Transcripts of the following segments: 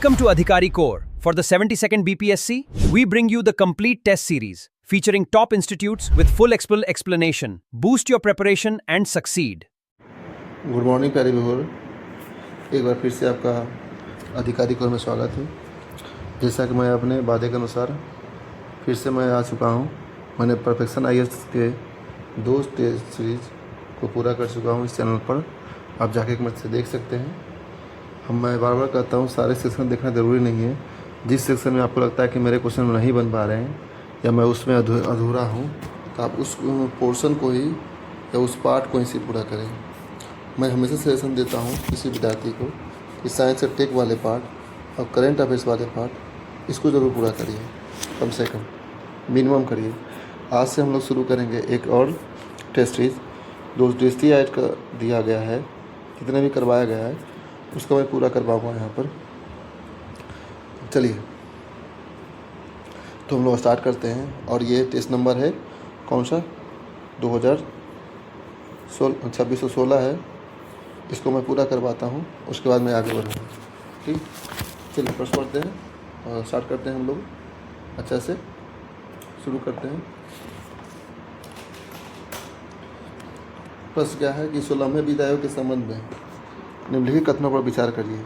Welcome to Adhikari Core. For the 72nd BPSC, we bring you the complete test series featuring top institutes with full explanation. Boost your preparation and succeed. Good morning प्यारे viewer, एक बार फिर से आपका अधिकारी core में स्वागत है। जैसा कि मैं अपने वादे के अनुसार फिर से मैं आ चुका हूँ। मैंने परफेक्शन आईएएस के 2 टेस्ट सीरीज़ को पूरा कर चुका हूँ इस चैनल पर। आप जाके एक मिनट से देख सकते हैं। मैं बार बार कहता हूँ, सारे सेक्शन देखना ज़रूरी नहीं है। जिस सेक्शन में आपको लगता है कि मेरे क्वेश्चन नहीं बन पा रहे हैं या मैं उसमें अधूरा हूँ, तो आप उस पोर्शन को ही या उस पार्ट को ही पूरा करें। मैं हमेशा सजेशन देता हूँ किसी विद्यार्थी को कि साइंस के टेक वाले पार्ट और करेंट अफेयर्स वाले पार्ट इसको ज़रूर पूरा करिए, कम से कम मिनिमम करिए। आज से हम लोग शुरू करेंगे एक और टेस्ट सीरीज। जो DST ऐड का दिया गया है, जितने भी करवाया गया है उसको मैं पूरा करवाऊँगा यहाँ पर। चलिए तो हम लोग स्टार्ट करते हैं। और ये टेस्ट नंबर है कौन सा, 2616 है। इसको मैं पूरा करवाता हूँ, उसके बाद मैं आगे बढ़ूँगा। ठीक, चलिए प्रश्न पढ़ते हैं और स्टार्ट करते हैं। हम लोग अच्छा से शुरू करते हैं। प्रश्न क्या है कि 16वें वित्त आयोग के संबंध में निम्नलिखित कथनों पर विचार करिए।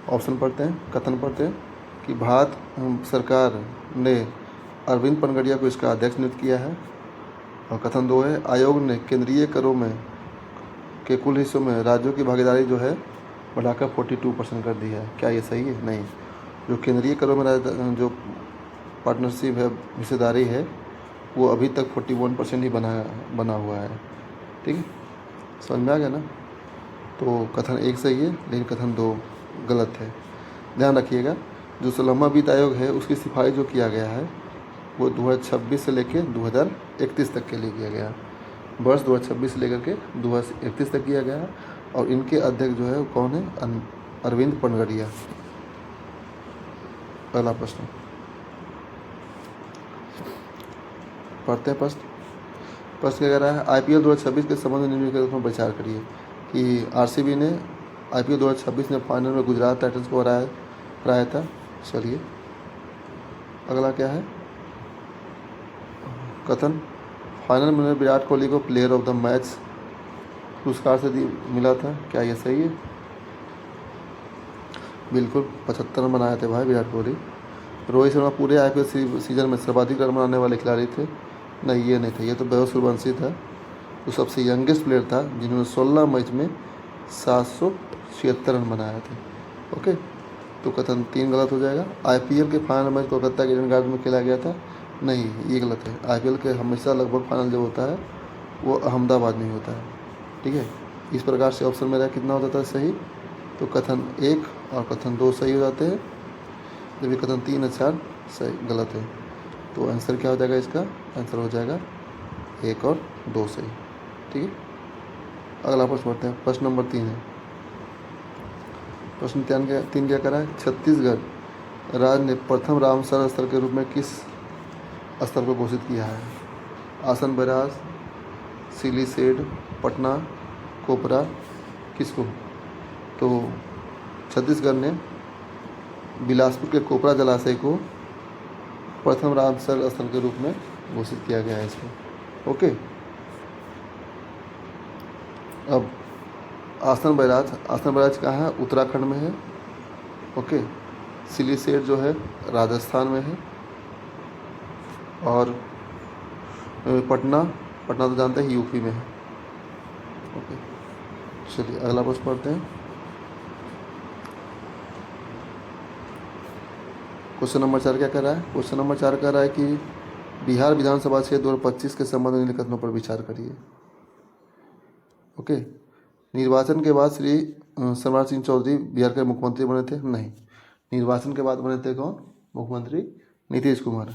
ऑप्शन पढ़ते हैं, कथन पढ़ते हैं कि भारत सरकार ने अरविंद पनगड़िया को इसका अध्यक्ष नियुक्त किया है। और कथन 2 है, आयोग ने केंद्रीय करों में के कुल हिस्सों में राज्यों की भागीदारी जो है बढ़ाकर 42% कर दी है। क्या ये सही है? नहीं। जो केंद्रीय करों में जो पार्टनरशिप है, हिस्सेदारी है, वो अभी तक 41% ही बना हुआ है। ठीक है, समझ में आ गया ना? तो कथन 1 सही है, लेकिन कथन 2 गलत है। ध्यान रखिएगा, जो 16वां वित्त आयोग है उसकी सिफारिश जो किया गया है वो 2026 से लेकर 2031 तक के लिए किया गया। वर्ष 2026 से लेकर के 2031 तक किया गया है। और इनके अध्यक्ष जो है वो कौन है? अरविंद पनगड़िया। पहला प्रश्न पढ़ते हैं। प्रश्न क्या कह रहा है? IPL 2026 के संबंध में निम्नलिखित में विचार करिए कि RCB ने IPL 2026 में फाइनल में गुजरात टाइटंस को हराया था। चलिए अगला क्या है? कथन, फाइनल में विराट कोहली को प्लेयर ऑफ द मैच पुरस्कार से मिला था। क्या ये सही है? बिल्कुल, 75 रन बनाए थे भाई विराट कोहली। रोहित शर्मा पूरे IPL सीजन में सर्वाधिक रन बनाने वाले खिलाड़ी थे। नहीं, ये नहीं थे, ये तो वैभव सूर्यवंशी था। तो सबसे यंगेस्ट प्लेयर था जिन्होंने 16 मैच में 776 रन बनाए थे। ओके, तो कथन 3 गलत हो जाएगा। IPL के फाइनल मैच कोलकाता के ईडन गार्डन में खेला गया था। नहीं, ये गलत है। IPL के हमेशा लगभग फाइनल जो होता है वो अहमदाबाद में होता है। ठीक है, इस प्रकार से ऑप्शन मेरा कितना हो जाता है सही? तो कथन 1 और कथन 2 सही हो जाते हैं, जबकि कथन 3 और 4 सही गलत है। तो आंसर क्या हो जाएगा इसका? आंसर हो जाएगा 1 और 2 सही। ठीक है, अगला प्रश्न पढ़ते हैं। प्रश्न नंबर 3 है। प्रश्न 3 क्या करा है? छत्तीसगढ़ राज्य ने प्रथम रामसर स्थल के रूप में किस स्थल को घोषित किया है? आसन बैराज, सिलीसेड, पटना, कोपरा, किसको? तो छत्तीसगढ़ ने बिलासपुर के कोपरा जलाशय को प्रथम रामसर स्थल के रूप में घोषित किया गया है इसको। ओके, अब आसन बैराज कहाँ है? उत्तराखंड में है। ओके, सिलीसेड जो है राजस्थान में है। और पटना तो जानते हैं यूपी में है। ओके, चलिए अगला प्रश्न पढ़ते हैं। क्वेश्चन नंबर 4 क्या कर रहा है? क्वेश्चन नंबर 4 कह रहा है कि बिहार विधानसभा क्षेत्र 2025 के संबंध में निम्नलिखित कथनों पर विचार करिए। ओके, निर्वाचन के बाद श्री सम्राट सिंह चौधरी बिहार के मुख्यमंत्री बने थे। नहीं, निर्वाचन के बाद बने थे कौन? मुख्यमंत्री नीतीश कुमार।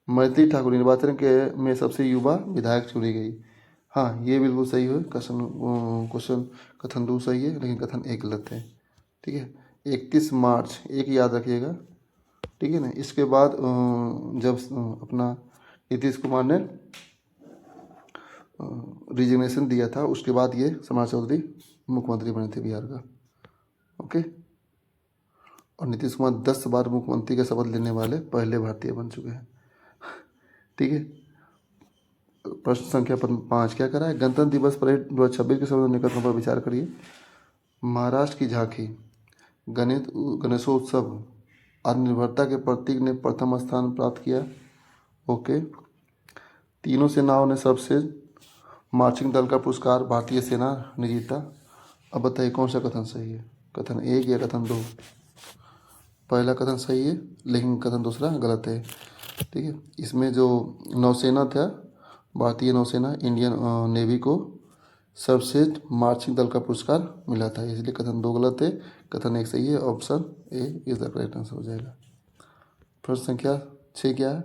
मैथिली ठाकुर निर्वाचन के में सबसे युवा विधायक चुनी गई। हाँ, ये बिल्कुल सही है। क्वेश्चन कथन 2 सही है, लेकिन कथन 1 गलत है। ठीक है, 31 मार्च 1 याद रखिएगा। ठीक है ना? इसके बाद जब अपना नीतीश कुमार ने रिजिग्नेशन दिया था, उसके बाद ये सम्राट चौधरी मुख्यमंत्री बने थे बिहार का। ओके, और नीतीश कुमार 10 बार मुख्यमंत्री का शपथ लेने वाले पहले भारतीय बन चुके हैं। ठीक है। प्रश्न संख्या 5 क्या करा है? गणतंत्र दिवस परेड 2026 के संबंध में निकटों पर विचार करिए। महाराष्ट्र की झांकी गणेशोत्सव आत्मनिर्भरता के प्रतीक ने प्रथम स्थान प्राप्त किया। ओके। तीनों सेनाओं ने सर्वश्रेष्ठ मार्चिंग दल का पुरस्कार भारतीय सेना ने जीता। अब बताइए कौन सा कथन सही है? कथन 1 या कथन 2? पहला कथन सही है, लेकिन कथन दूसरा गलत है। ठीक है। इसमें जो नौसेना था, भारतीय नौसेना, इंडियन नेवी को सर्वश्रेष्ठ मार्चिंग दल का पुरस्कार मिला था, इसलिए कथन 2 गलत है, कथन 1 सही है। Option A is the correct answer हो जाएगा। प्रश्न संख्या 6 क्या है?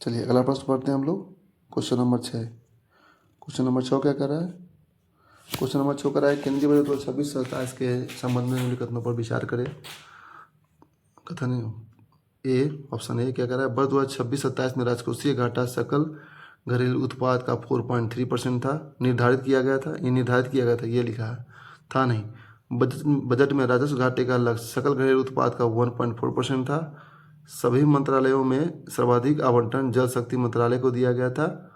चलिए अगला प्रश्न पढ़ते हैं हम लोग। Question number 6। क्वेश्चन नंबर 6 क्या कर रहा है? क्वेश्चन नंबर 6 कर रहा है केंद्रीय बजट 2026-27 के संबंध में निम्नलिखित कथनों पर विचार करें। कथन ए, ऑप्शन ए क्या कर रहा है? वर्ष 2026-27 में राजकोषीय घाटा सकल घरेलू उत्पाद का 4.3% था, निर्धारित किया गया था। ये निर्धारित किया गया था, ये लिखा है, था नहीं। बजट में राजस्व घाटे का लक्ष्य सकल घरेलू उत्पाद का 1.4% था। सभी मंत्रालयों में सर्वाधिक आवंटन जल शक्ति मंत्रालय को दिया गया था।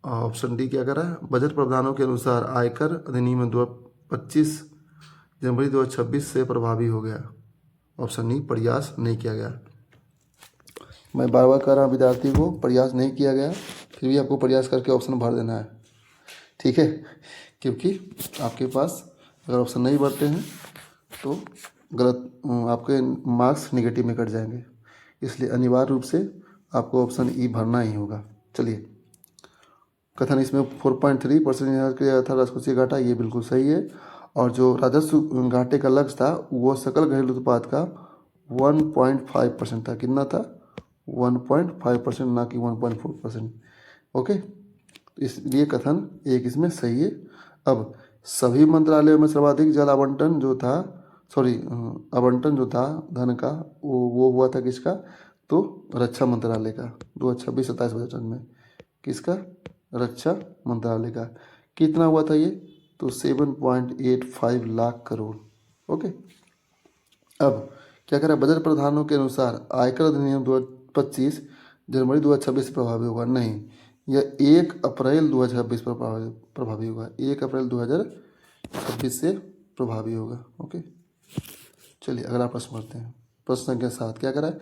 ऑप्शन डी क्या कर रहा है? बजट प्रावधानों के अनुसार आयकर अधिनियम 25 जनवरी 2026 से प्रभावी हो गया। ऑप्शन ई प्रयास नहीं किया गया। मैं बार बार कह रहा हूँ विद्यार्थी को, प्रयास नहीं किया गया, फिर भी आपको प्रयास करके ऑप्शन भर देना है। ठीक है, क्योंकि आपके पास अगर ऑप्शन नहीं भरते हैं तो गलत आपके मार्क्स निगेटिव में कट जाएंगे, इसलिए अनिवार्य रूप से आपको ऑप्शन ई भरना ही होगा। चलिए, कथन इसमें 4.3% किया था राजकोषीय घाटा, ये बिल्कुल सही है। और जो राजस्व घाटे का लक्ष्य था वो सकल घरेलू उत्पाद का 1.5% था। कितना था? 1.5%, ना कि 1.4%। ओके, इसलिए कथन एक इसमें सही है। अब सभी मंत्रालयों में सर्वाधिक जल आवंटन जो था, आवंटन जो था धन का, वो हुआ था किसका? तो रक्षा मंत्रालय का 2026-27 बजट में। किसका? रक्षा मंत्रालय का। कितना हुआ था ये? तो 7.85 लाख करोड़। ओके। अब क्या कह रहा है? बजट प्रावधानों के अनुसार आयकर अधिनियम 2025 जनवरी 2026 से प्रभावी होगा। नहीं, यह 1 अप्रैल 2026 पर प्रभावी होगा। 1 अप्रैल 2026 से प्रभावी होगा। ओके, चलिए अगला प्रश्न पढ़ते हैं। प्रश्न संख्या 7 क्या कह रहा है?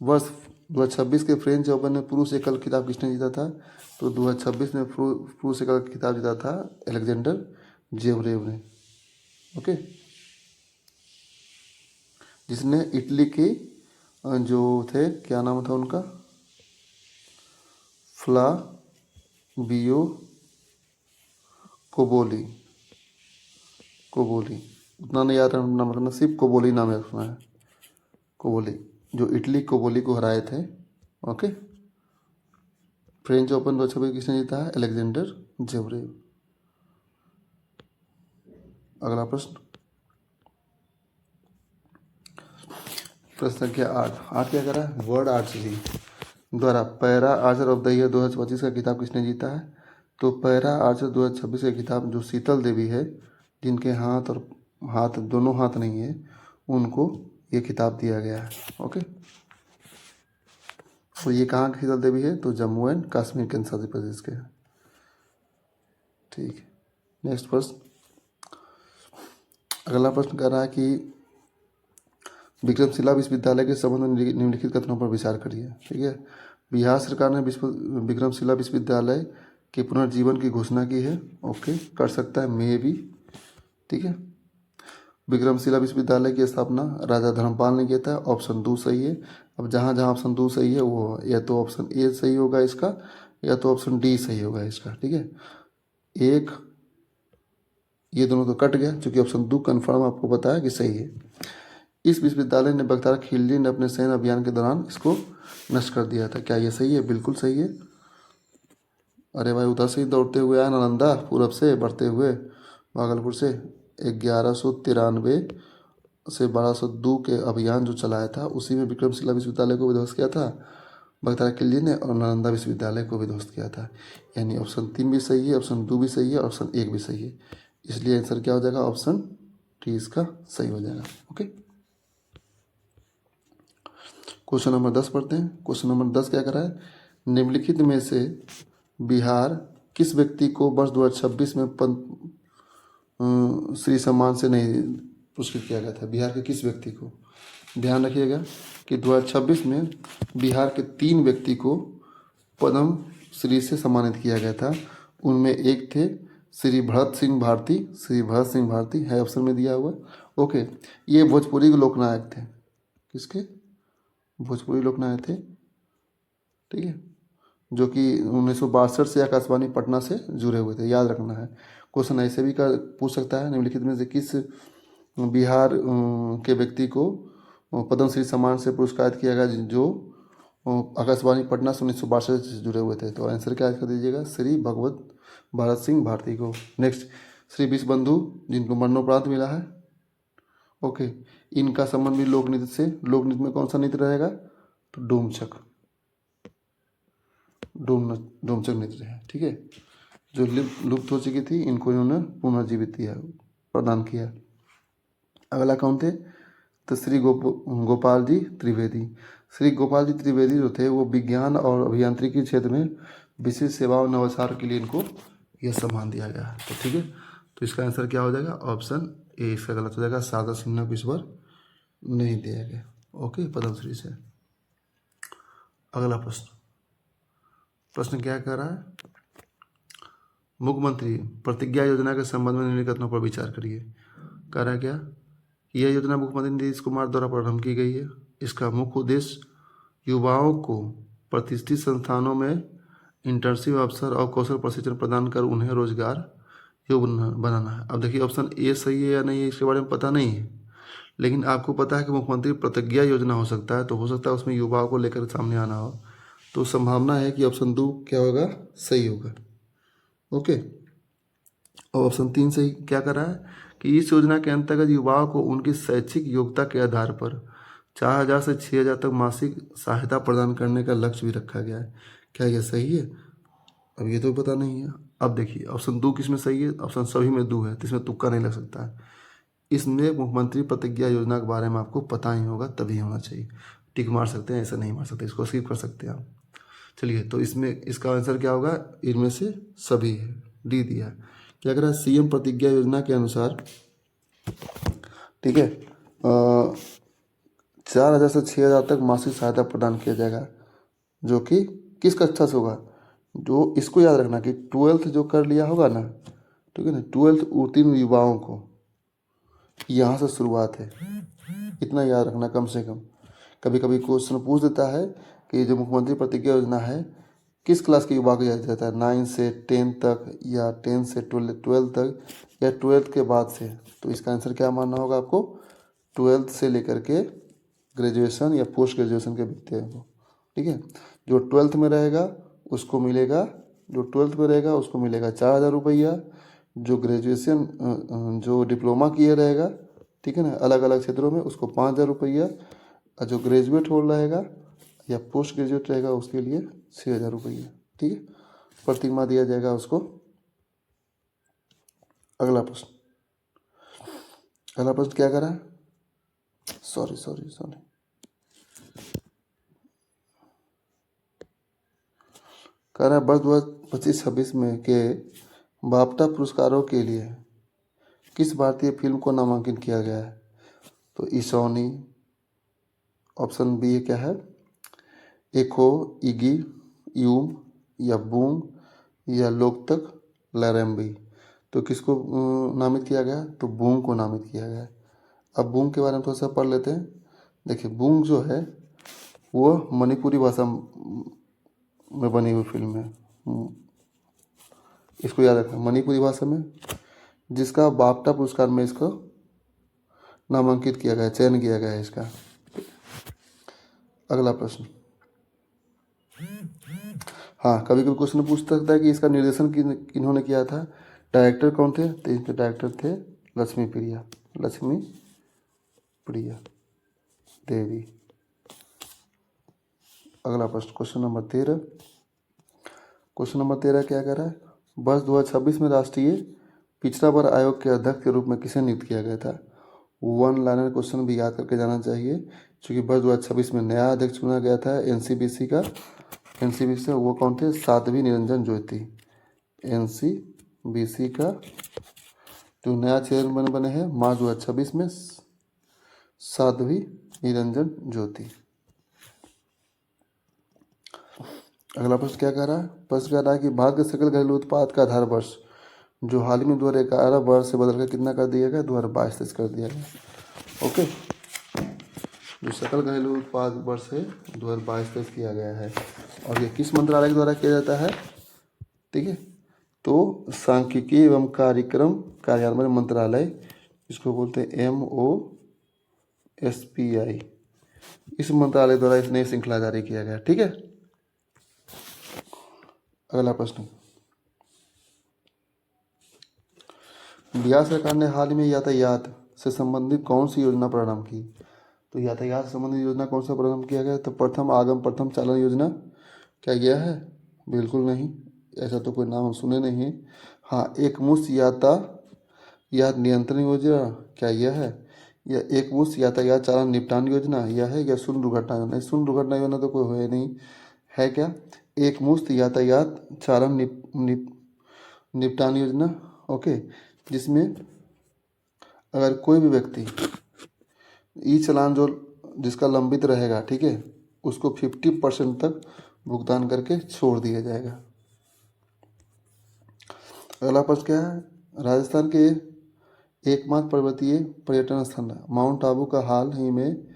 वर्ष 2026 के फ्रेंच ओपन में पुरुष एकल खिताब किसने जीता था? तो 2026 में पुरुष एकल खिताब जीता था अलेक्जेंडर जेवरेव ने। ओके, जिसने इटली के जो थे, क्या नाम था उनका? Flavio Cobolli. उतना नहीं याद नाम रखना, सिर्फ कोबोली नाम रखना है। कोबोली, जो इटली कोबोली को हराए थे। ओके, फ्रेंच ओपन 2026 किसने जीता है? Alexander Zverev. अगला प्रश्न, प्रश्न संख्या 8 क्या कर रहा है? वर्ड आर्ट्स जी द्वारा para Archer of the year 2025 का खिताब किसने जीता है? तो पैरा आर्चर 2026 का खिताब जो शीतल देवी है, जिनके हाथ दोनों हाथ नहीं है, उनको ये खिताब दिया गया है। ओके, तो ये कहाँ की शीतल देवी है? तो जम्मू एंड कश्मीर केंद्र प्रदेश के। ठीक है, नेक्स्ट प्रश्न। अगला प्रश्न कर रहा है कि विक्रमशिला विश्वविद्यालय के संबंध में निम्नलिखित कथनों पर विचार करिए। ठीक है, बिहार सरकार ने विक्रमशिला विश्वविद्यालय के पुनर्जीवन की घोषणा की है। ओके, कर सकता है, मे भी। ठीक है, विक्रमशिला विश्वविद्यालय की स्थापना राजा धर्मपाल ने किया था। ऑप्शन 2 सही है। अब जहाँ जहाँ ऑप्शन 2 सही है वो या तो ऑप्शन ए सही होगा इसका, या तो ऑप्शन डी सही होगा इसका। ठीक है, एक ये दोनों तो कट गया, क्योंकि ऑप्शन 2 कन्फर्म आपको बताया कि सही है। इस विश्वविद्यालय ने बख्तियार खिलजी ने अपने सैन्य अभियान के दौरान इसको नष्ट कर दिया था। क्या ये सही है? बिल्कुल सही है। अरे भाई, उधर से ही दौड़ते हुए आया नालंदा, पूरब से बढ़ते हुए भागलपुर से 1193 से 1202 के अभियान जो चलाया था, उसी में विक्रमशिला विश्वविद्यालय को भी ध्वस्त किया था बख्तियार खिलजी ने, और नालंदा विश्वविद्यालय को भी ध्वस्त किया था। यानी ऑप्शन 3 भी सही है, ऑप्शन 2 भी सही है, ऑप्शन 1 भी सही है। इसलिए आंसर क्या हो जाएगा? ऑप्शन टी इसका सही हो जाएगा। ओके, क्वेश्चन नंबर 10 पढ़ते हैं। क्वेश्चन नंबर 10 क्या कर रहा है, निम्नलिखित में से बिहार किस व्यक्ति को वर्ष 2026 में श्री सम्मान से नहीं पुरस्कृत किया गया था। बिहार के किस व्यक्ति को, ध्यान रखिएगा कि 2026 में बिहार के 3 व्यक्ति को पद्म श्री से सम्मानित किया गया था। उनमें एक थे श्री भरत सिंह भारती, श्री भरत सिंह भारती है ऑप्शन में दिया हुआ। ओके, ये भोजपुरी के लोकनायक थे। किसके, भोजपुरी लोकनायक थे, ठीक है, जो कि 1962 से आकाशवाणी पटना से जुड़े हुए थे, याद रखना है। क्वेश्चन ऐसे भी कर पूछ सकता है, निम्नलिखित में से किस बिहार के व्यक्ति को पद्मश्री सम्मान से पुरस्कृत किया गया जो आकाशवाणी पटना से 1962 से जुड़े हुए थे। तो आंसर क्या कर दीजिएगा, श्री भगवत भारत सिंह भारती को। नेक्स्ट, श्री विश्वबंधु जिनको मरणोपरांत मिला है। ओके, इनका संबंध भी लोक नृत्य से, लोक नृत्य में कौन सा नृत्य रहेगा, तो डोमचक, डोमचक नृत्य है, ठीक है, जो लुप्त हो चुकी थी, इनको इन्होंने पुनर्जीवित किया, प्रदान किया। अगला कौन थे, तो श्री गोपाल जी त्रिवेदी। श्री गोपाल जी त्रिवेदी जो थे वो विज्ञान और अभियांत्रिकी क्षेत्र में विशेष सेवा और नवाचार के लिए इनको यह सम्मान दिया गया है। तो ठीक है, तो इसका आंसर क्या हो जाएगा, ऑप्शन ए इसका गलत हो जाएगा। शारदा सिन्हा को इस बार नहीं दिया गया। ओके, पद्मश्री से। अगला प्रश्न, प्रश्न क्या कह रहा है, मुख्यमंत्री प्रतिज्ञा योजना के संबंध में निम्नलिखित कथनों पर विचार करिए। कह रहा है क्या, यह योजना मुख्यमंत्री नीतीश कुमार द्वारा प्रारंभ की गई है। इसका मुख्य उद्देश्य युवाओं को प्रतिष्ठित संस्थानों में इंटर्नशिप अवसर और कौशल प्रशिक्षण प्रदान कर उन्हें रोजगार योग्य बनाना है। अब देखिए ऑप्शन ए सही है या नहीं है इसके बारे में पता नहीं है, लेकिन आपको पता है कि मुख्यमंत्री प्रतिज्ञा योजना हो सकता है, तो हो सकता है उसमें युवाओं को लेकर सामने आना हो, तो संभावना है कि ऑप्शन 2 क्या होगा, सही होगा। ओके, और ऑप्शन 3 सही क्या कर रहा है कि इस योजना के अंतर्गत युवाओं को उनकी शैक्षिक योग्यता के आधार पर 4000 से 6000 तक मासिक सहायता प्रदान करने का लक्ष्य भी रखा गया है। क्या यह सही है, अब ये तो पता नहीं है। अब देखिए ऑप्शन 2 किस में सही है, ऑप्शन सभी में 2 है, तो इसमें तुक्का नहीं लग सकता है। इसमें मुख्यमंत्री प्रतिज्ञा योजना के बारे में आपको पता ही होगा तभी होना चाहिए। टिक मार सकते हैं, ऐसा नहीं मार सकते, इसको स्किप कर सकते हैं आप। चलिए, तो इसमें इसका आंसर क्या होगा, इनमें से सभी है, डी दिया। क्या कह रहा है, सीएम प्रतिज्ञा योजना के अनुसार, ठीक है, 4000 से 6000 तक मासिक सहायता प्रदान किया जाएगा, जो कि किस कक्षा से होगा, जो इसको याद रखना कि 12th जो कर लिया होगा ना, ठीक है ना, 12th उत्तीर्ण युवाओं को यहाँ से शुरुआत है, इतना याद रखना कम से कम। कभी कभी क्वेश्चन पूछ देता है कि जो मुख्यमंत्री प्रतिज्ञा योजना है किस क्लास के युवा को दिया जाता है, 9 से 10 तक या 10 से 12 तक या 12th के बाद से। तो इसका आंसर क्या मानना होगा आपको, 12th से लेकर के ग्रेजुएशन या पोस्ट ग्रेजुएशन के व्यक्ति को, ठीक है। जो 12th में रहेगा उसको मिलेगा, जो 12th में रहेगा उसको मिलेगा 4000 रुपया। जो ग्रेजुएशन जो डिप्लोमा किया रहेगा, ठीक है ना, अलग अलग क्षेत्रों में, उसको 5000 रुपया। और जो ग्रेजुएट हो रहेगा या पोस्ट ग्रेजुएट रहेगा उसके लिए 6000 रुपया, ठीक है, प्रतिमाह दिया जाएगा उसको। अगला प्रश्न, अगला प्रश्न क्या करा है, सॉरी कह रहा है वर्ष 2025-26 में के बाफ्टा पुरस्कारों के लिए किस भारतीय फिल्म को नामांकित किया गया है। तो ईशानी, ऑप्शन बी क्या है, एको, इगी, यूम या बूम या लोकतक लैरम्बी। तो किसको नामित किया गया, तो बूम को नामित किया गया है। अब बूम के बारे में थोड़ा सा पढ़ लेते हैं। देखिए बूम जो है वो मणिपुरी भाषा में बनी हुई फिल्म है, इसको याद रखना, मणिपुरी भाषा में, जिसका बाफ्टा पुरस्कार में इसको नामांकित किया गया है, चयन किया गया है इसका। अगला प्रश्न, हाँ कभी कभी क्वेश्चन पूछ सकता है कि इसका निर्देशन किन्होंने किया था, डायरेक्टर कौन थे, तो इसके डायरेक्टर थे लक्ष्मी प्रिया देवी। अगला प्रश्न, क्वेश्चन नंबर 13। क्वेश्चन नंबर 13 क्या कह रहा है, वर्ष 2026 में राष्ट्रीय पिछड़ा वर्ग आयोग के अध्यक्ष के रूप में किसे नियुक्त किया गया था। वन लाइनर क्वेश्चन भी याद करके जाना चाहिए, क्योंकि वर्ष 2026 में नया अध्यक्ष चुना गया था एनसीबीसी का। एनसीबीसी से वो कौन थे? साध्वी निरंजन ज्योति। एनसीबीसी का जो नया चेयरमैन बने हैं मार्च 2026 में, साध्वी निरंजन ज्योति। अगला प्रश्न क्या कह रहा है? प्रश्न कह रहा है कि भारत के सकल घरेलू उत्पाद का आधार वर्ष जो हाल ही में 2011 वर्ष से बदलकर कितना कर दिया गया? 2022 कर दिया गया। ओके, जो सकल घरेलू उत्पाद वर्ष है 2022 किया गया है। और ये किस मंत्रालय के द्वारा किया जाता है? ठीक है, तो सांख्यिकी एवं कार्यक्रम कार्यान्वयन मंत्रालय, इसको बोलते हैं MOSPI, इस मंत्रालय द्वारा इस नई श्रृंखला जारी किया गया। ठीक है, अगला प्रश्न, बिहार सरकार ने हाल ही में यातायात से संबंधित कौन सी योजना प्रारंभ की? तो यातायात से संबंधित योजना कौन सा प्रारंभ किया गया? तो प्रथम आगम प्रथम चालन योजना क्या गया है? बिल्कुल नहीं, ऐसा तो कोई नाम हम सुने नहीं है। हाँ, एक मुश्त यातायात नियंत्रण योजना क्या यह है? या एक मुश्त यातायात चालन निपटान योजना यह है? या शून्य दुर्घटना योजना? शून्य दुर्घटना योजना तो कोई है नहीं, है क्या? एक मुश्त यातायात चालन निपटान योजना। ओके, जिसमें अगर कोई भी व्यक्ति ई चालान जो जिसका लंबित रहेगा, ठीक है, उसको 50% तक भुगतान करके छोड़ दिया जाएगा। अगला प्रश्न क्या है? राजस्थान के एकमात्र पर्वतीय पर्यटन स्थल माउंट आबू का हाल ही में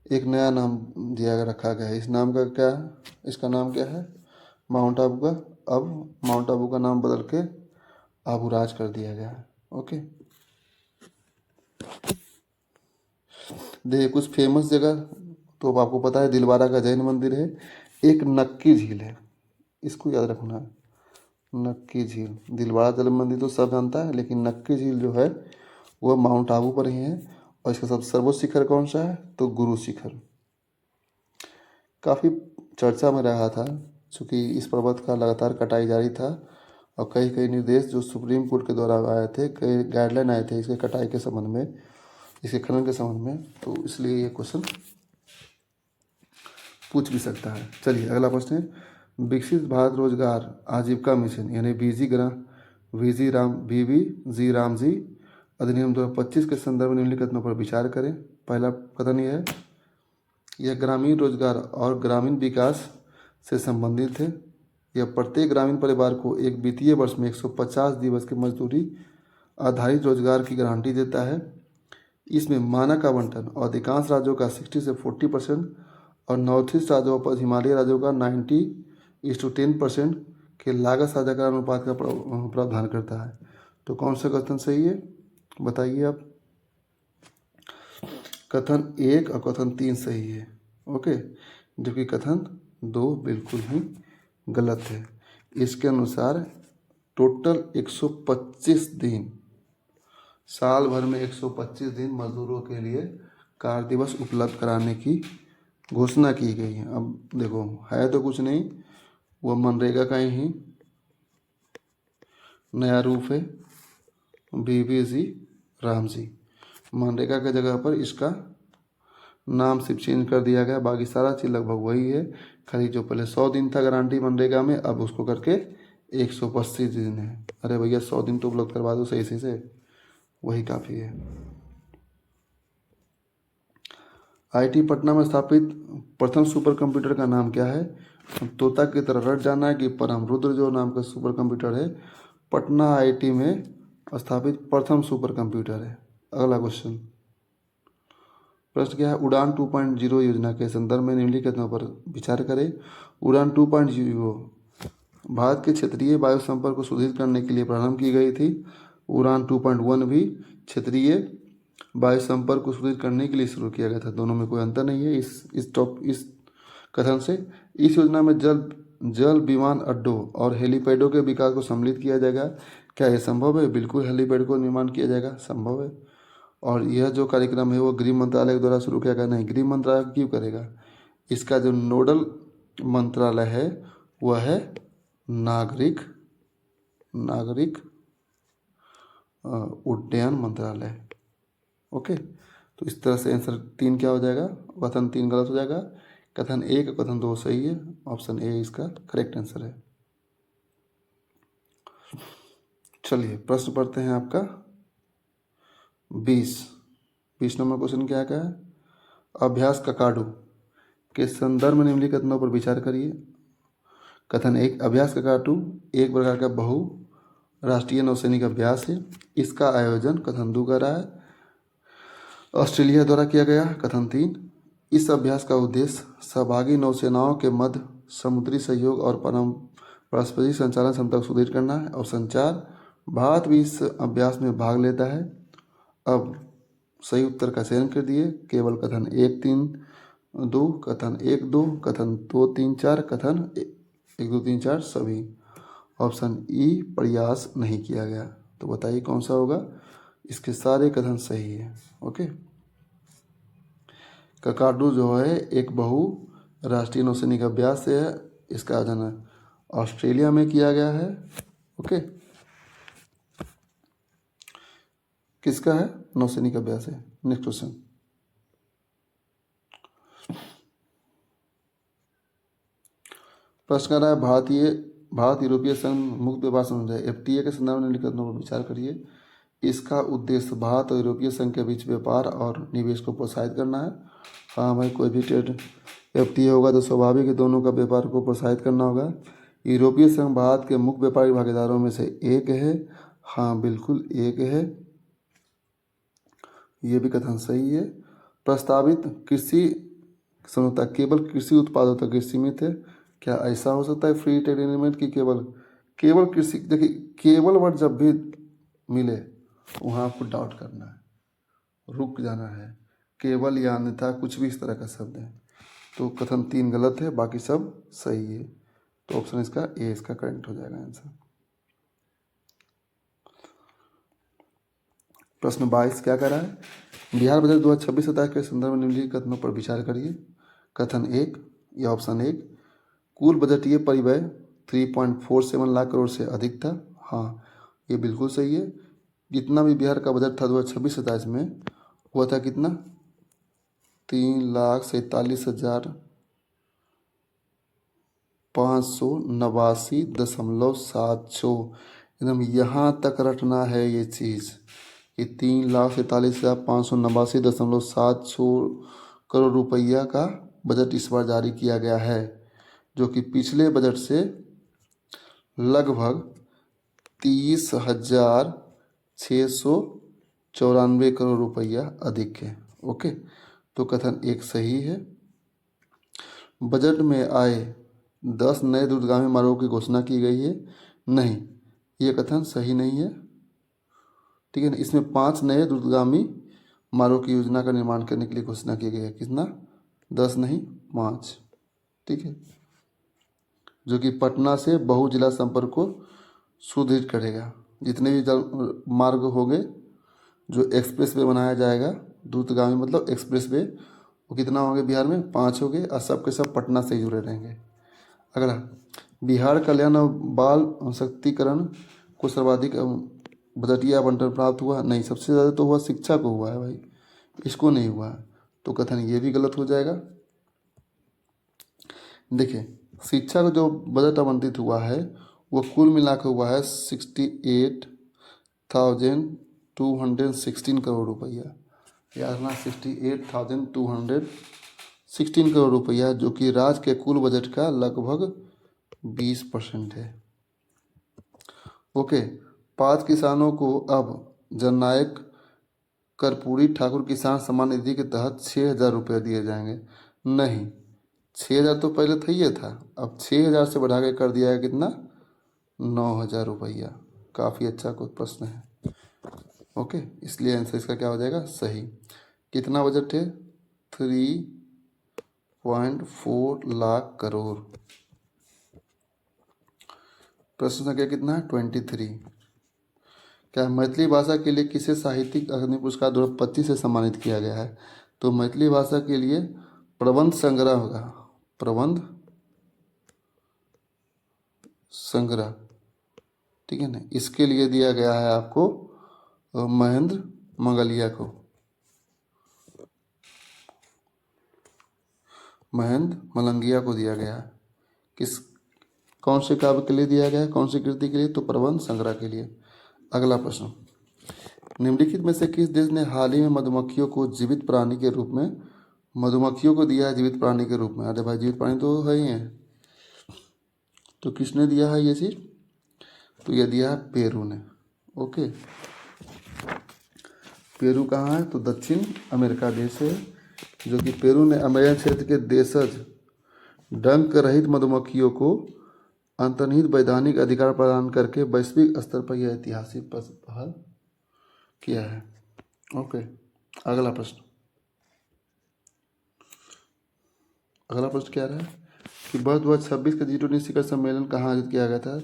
एक नया नाम दिया रखा गया है। इस नाम का क्या है? इसका नाम क्या है? माउंट आबू का अब माउंट आबू का नाम बदल के आबूराज कर दिया गया है। ओके, देखिए कुछ फेमस जगह तो आपको पता है, दिलवारा का जैन मंदिर है, एक नक्की झील है, इसको याद रखना है, नक्की झील। दिलवारा जल मंदिर तो सब जानता है, लेकिन नक्की झील जो है वह माउंट आबू पर ही है। और इसका सब सर्वोच्च शिखर कौन सा है? तो गुरु शिखर। काफ़ी चर्चा में रहा था, चूँकि इस पर्वत का लगातार कटाई जारी था और कई कई निर्देश जो सुप्रीम कोर्ट के द्वारा आए थे, कई गाइडलाइन आए थे इसके कटाई के संबंध में, इसके खनन के संबंध में, तो इसलिए ये क्वेश्चन पूछ भी सकता है। चलिए अगला प्रश्न है, विकसित भारत रोजगार आजीविका मिशन यानी VG रामजी अधिनियम 2025 के संदर्भ में निम्नलिखित कथनों पर विचार करें। पहला कथन यह है, यह ग्रामीण रोजगार और ग्रामीण विकास से संबंधित है। यह प्रत्येक ग्रामीण परिवार को एक वित्तीय वर्ष में 150 दिवस की मजदूरी आधारित रोजगार की गारंटी देता है। इसमें मानक आवंटन अधिकांश राज्यों का 60 से 40% और नॉर्थ ईस्ट राज्यों पर हिमालय राज्यों का 90:10% के लागत साझाकरण अनुपात का प्रावधान करता है। तो कौन सा कथन सही है बताइए आप? कथन 1 और कथन 3 सही है। ओके, जबकि कथन 2 बिल्कुल ही गलत है। इसके अनुसार टोटल 125 दिन, साल भर में 125 दिन मजदूरों के लिए कार्य दिवस उपलब्ध कराने की घोषणा की गई है। अब देखो, है तो कुछ नहीं, वह मनरेगा का ही नया रूप है, VVG रामजी। मनरेगा की जगह पर इसका नाम सिर्फ चेंज कर दिया गया, बाकी सारा चीज़ लगभग वही है। खाली जो पहले 100 दिन था गारंटी मनरेगा में, अब उसको करके 125 दिन है। अरे भैया 100 दिन तो उपलब्ध करवा दो सही से, वही काफ़ी है। IIT पटना में स्थापित प्रथम सुपर कंप्यूटर का नाम क्या है? तोता की तरह रट जाना है कि परम रुद्र जो नाम का सुपर कंप्यूटर है पटना IIT में स्थापित प्रथम सुपर कंप्यूटर है। अगला क्वेश्चन, प्रश्न क्या है? उड़ान 2.0 योजना के संदर्भ में निम्नलिखित पर विचार करें। उड़ान 2.0 भारत के क्षेत्रीय वायु संपर्क को सुदृढ़ करने के लिए प्रारंभ की गई थी। उड़ान 2.1 भी क्षेत्रीय वायु संपर्क को सुदृढ़ करने के लिए शुरू किया गया था। दोनों में कोई अंतर नहीं है। इस कथन से इस योजना में जल विमान अड्डों और हेलीपैडों के विकास को सम्मिलित किया जाएगा। क्या यह संभव है? बिल्कुल, हेलीपैड को निर्माण किया जाएगा, संभव है। और यह जो कार्यक्रम है वो गृह मंत्रालय के द्वारा शुरू किया गया। नहीं, गृह मंत्रालय क्यों करेगा? इसका जो नोडल मंत्रालय है वह है नागरिक उड्डयन मंत्रालय। ओके। तो इस तरह से आंसर 3 क्या हो जाएगा, कथन 3 गलत हो जाएगा, कथन 1 और कथन 2 सही है। ऑप्शन ए इसका करेक्ट आंसर है। चलिए प्रश्न पढ़ते हैं आपका 20 नंबर क्वेश्चन क्या है, अभ्यास ककाडू के संदर्भ में निम्नलिखित कथनों पर विचार करिए। कथन 1, अभ्यास ककाडू एक प्रकार का बहु राष्ट्रीय नौसैनिक अभ्यास है। इसका आयोजन कथन 2 कर रहा है ऑस्ट्रेलिया द्वारा किया गया। कथन 3, इस अभ्यास का उद्देश्य सहभागी नौसेनाओं के मध्य समुद्री सहयोग और पारस्परिक संचालन क्षमता को सुदृढ़ करना है। ऑप्शन 4, भारत भी इस अभ्यास में भाग लेता है। अब सही उत्तर का चयन कर दिए, केवल कथन 1, 3, 2, कथन 1, 2, कथन 2, 3, 4, कथन 1, 2, 3, 4 सभी। ऑप्शन ई प्रयास नहीं किया गया। तो बताइए कौन सा होगा, इसके सारे कथन सही है। ओके, ककाडू जो है एक बहु राष्ट्रीय नौसैनिक अभ्यास है, इसका आयोजन ऑस्ट्रेलिया में किया गया है। ओके, किसका है, नौसैनिक अभ्यास है। नेक्स्ट क्वेश्चन, प्रश्न कर रहा है भारत यूरोपीय संघ मुक्त व्यापार समझौता एफटीए के संदर्भ में निम्नलिखित कथनों पर विचार करिए। इसका उद्देश्य भारत और यूरोपीय संघ के बीच व्यापार और निवेश को प्रोत्साहित करना है। हाँ भाई, कोई भी ट्रेड एफटीए होगा तो स्वाभाविक है दोनों का व्यापार को प्रोत्साहित करना होगा। यूरोपीय संघ भारत के मुख्य व्यापारिक भागीदारों में से एक है। हाँ बिल्कुल एक है, ये भी कथन सही है। प्रस्तावित कृषि समझौता केवल कृषि उत्पादों तक ही सीमित है। क्या ऐसा हो सकता है फ्री ट्रेड एग्रीमेंट की केवल कृषि, देखिए केवल वर्ड जब भी मिले वहाँ आपको डाउट करना है, रुक जाना है, केवल या अन्यथा कुछ भी इस तरह का शब्द है। तो कथन 3 गलत है, बाकी सब सही है। तो ऑप्शन इसका ए इसका करेक्ट हो जाएगा आंसर। प्रश्न 22 क्या कर रहा है, बिहार बजट 2026-27 के संदर्भ में निम्नलिखित कथनों पर विचार करिए। कथन 1 या ऑप्शन 1, कुल बजटीय परिव्यय 3.47 लाख करोड़ से अधिक था। हाँ ये बिल्कुल सही है। जितना भी बिहार का बजट था 2026-27 में हुआ था कितना, 3,47,589.76। एकदम यहाँ तक रटना है ये चीज़ कि 3,47,589.76 करोड़ रुपया का बजट इस बार जारी किया गया है, जो कि पिछले बजट से लगभग 30,694 करोड़ रुपया अधिक है। ओके, तो कथन 1 सही है। बजट में आए 10 नए दूरगामी मार्गों की घोषणा की गई है। नहीं, ये कथन सही नहीं है। ठीक है ना, इसमें 5 नए दूरगामी मार्गों की योजना का निर्माण करने के लिए घोषणा की गई है। कितना, 10 नहीं 5। ठीक है, जो कि पटना से बहुजिला संपर्क को सुदृढ़ करेगा। जितने भी मार्ग होंगे जो एक्सप्रेस वे बनाया जाएगा, द्रुतगामी मतलब एक्सप्रेस वे, वो कितना होंगे बिहार में, 5 होंगे और सब के सब पटना से ही जुड़े रहेंगे। अगला, बिहार कल्याण और बाल शक्तिकरण को सर्वाधिक बजटीय आवंटन प्राप्त हुआ। नहीं, सबसे ज़्यादा तो हुआ शिक्षा को हुआ है भाई, इसको नहीं हुआ। तो कथन ये भी गलत हो जाएगा। देखिए, शिक्षा को जो बजट आवंटित हुआ है वो कुल मिलाकर हुआ है 68,216 करोड़ रुपया। याद रखना 68,216 करोड़ रुपया, जो कि राज्य के कुल बजट का लगभग 20% है। ओके, 5 किसानों को अब जननायक कर्पूरी ठाकुर किसान सम्मान निधि के तहत 6,000 रुपये दिए जाएंगे। नहीं, 6,000 तो पहले था, ये था, अब 6,000 से बढ़ा के कर दिया है कितना, 9,000 रुपया। काफ़ी अच्छा कुछ प्रश्न है। ओके, इसलिए आंसर इसका क्या हो जाएगा, सही। कितना बजट है, 3.4 लाख करोड़। प्रश्न संख्या कितना है, 23। क्या मैथिली भाषा के लिए किसे साहित्यिक अकादमी पुरस्कार 2025 से सम्मानित किया गया है। तो मैथिली भाषा के लिए प्रबंध संग्रह होगा, प्रबंध संग्रह, ठीक है ना, इसके लिए दिया गया है आपको महेंद्र मंगलिया को। महेंद्र मलंगिया को दिया गया। किस कौन से काव्य के लिए दिया गया है, कौन सी कृति के लिए? तो प्रबंध संग्रह के लिए। अगला प्रश्न, निम्नलिखित में से किस देश ने हाल ही में मधुमक्खियों को जीवित प्राणी के रूप में मधुमक्खियों को दिया है जीवित प्राणी के रूप में? अरे भाई जीवित प्राणी तो है ही है, तो किसने दिया है ये चीज़? तो ये दिया है पेरू ने। ओके, पेरू कहाँ है? तो दक्षिण अमेरिका देश है, जो कि पेरू ने अमेरिकन क्षेत्र के देशज डंक रहित मधुमक्खियों को अंतर्निहित वैधानिक अधिकार प्रदान करके वैश्विक स्तर पर यह ऐतिहासिक पहल किया है। ओके, अगला प्रश्न क्या रहा है कि वर्ष 2026 का G20 शिखर सम्मेलन कहाँ आयोजित किया गया था?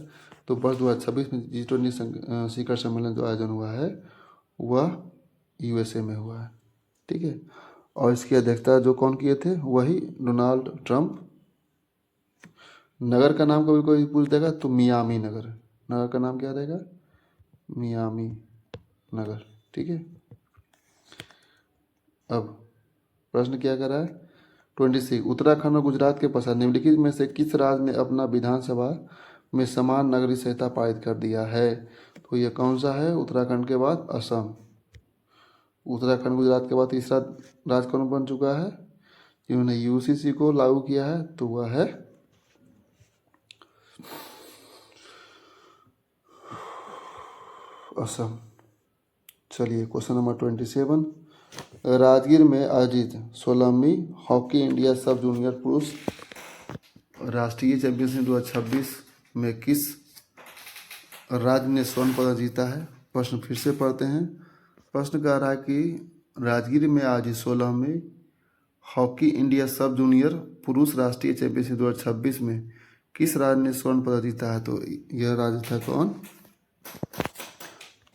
तो वर्ष 2026 में G20 शिखर सम्मेलन जो आयोजन हुआ है वह USA में हुआ है। ठीक है, और इसकी अध्यक्षता जो कौन किए थे? वही डोनाल्ड ट्रंप। नगर का नाम कभी कोई पूछ देगा तो मियामी नगर, नगर का नाम क्या रहेगा? मियामी नगर। ठीक है, अब प्रश्न क्या कर रहा है? 26, उत्तराखंड और गुजरात के पश्चात निम्नलिखित में से किस राज्य ने अपना विधानसभा में समान नागरिक संहिता पारित कर दिया है? तो ये कौन सा है? उत्तराखंड के बाद असम। उत्तराखंड गुजरात के बाद तीसरा राज्य कौन बन चुका है जिन्होंने UCC को लागू किया है? तो वह है असम। चलिए क्वेश्चन नंबर 27, राजगीर में आयोजित 16वीं हॉकी इंडिया सब जूनियर पुरुष राष्ट्रीय चैंपियनशिप 2026 में किस राज्य ने स्वर्ण पदक जीता है? प्रश्न फिर से पढ़ते हैं। प्रश्न कह रहा है कि राजगीर में आयोजित 16वीं हॉकी इंडिया सब जूनियर पुरुष राष्ट्रीय चैंपियनशिप 2026 में किस राज्य ने स्वर्ण पदक जीता है? तो यह राज्य था कौन?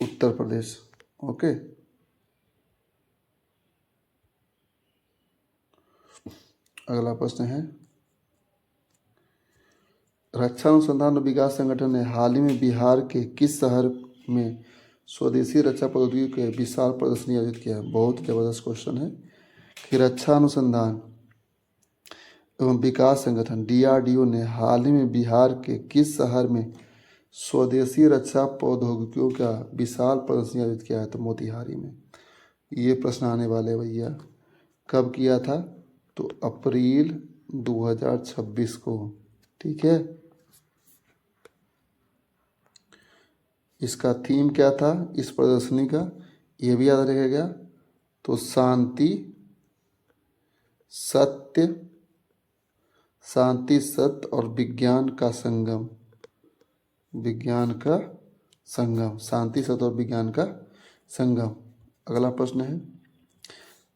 उत्तर प्रदेश। ओके, अगला प्रश्न है, रक्षा अनुसंधान और विकास संगठन ने हाल ही में बिहार के किस शहर में स्वदेशी रक्षा प्रौद्योगिकी के विशाल प्रदर्शनी आयोजित किया है? बहुत जबरदस्त क्वेश्चन है कि रक्षा अनुसंधान एवं विकास संगठन DRDO ने हाल ही में बिहार के किस शहर में स्वदेशी रक्षा प्रौद्योगिकियों का विशाल प्रदर्शनी आयोजित किया है? तो मोतिहारी में। ये प्रश्न आने वाले भैया, कब किया था? तो अप्रैल 2026 को। ठीक है, इसका थीम क्या था इस प्रदर्शनी का? ये भी याद रखेगा। तो शांति सत्य और विज्ञान का संगम, शांति सत्य और विज्ञान का संगम। अगला प्रश्न है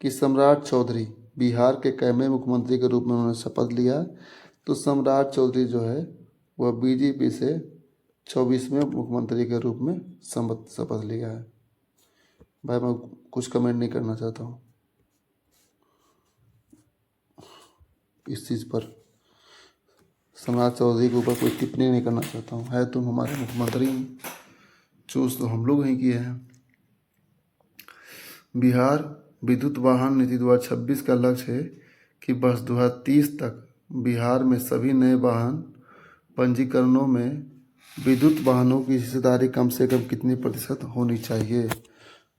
कि सम्राट चौधरी बिहार के कैमे मुख्यमंत्री के रूप में उन्होंने शपथ लिया। तो सम्राट चौधरी जो है वह BJP से 24वें मुख्यमंत्री के रूप में शपथ लिया है। भाई मैं कुछ कमेंट नहीं करना चाहता हूँ इस चीज़ पर, सम्राट चौधरी के ऊपर कोई टिप्पणी नहीं करना चाहता हूँ। है तुम हमारे मुख्यमंत्री, चूज तो हम लोग ही किए हैं। बिहार विद्युत वाहन नीति 2026 का लक्ष्य है कि वर्ष 2030 तक बिहार में सभी नए वाहन पंजीकरणों में विद्युत वाहनों की हिस्सेदारी कम से कम कितनी प्रतिशत होनी चाहिए?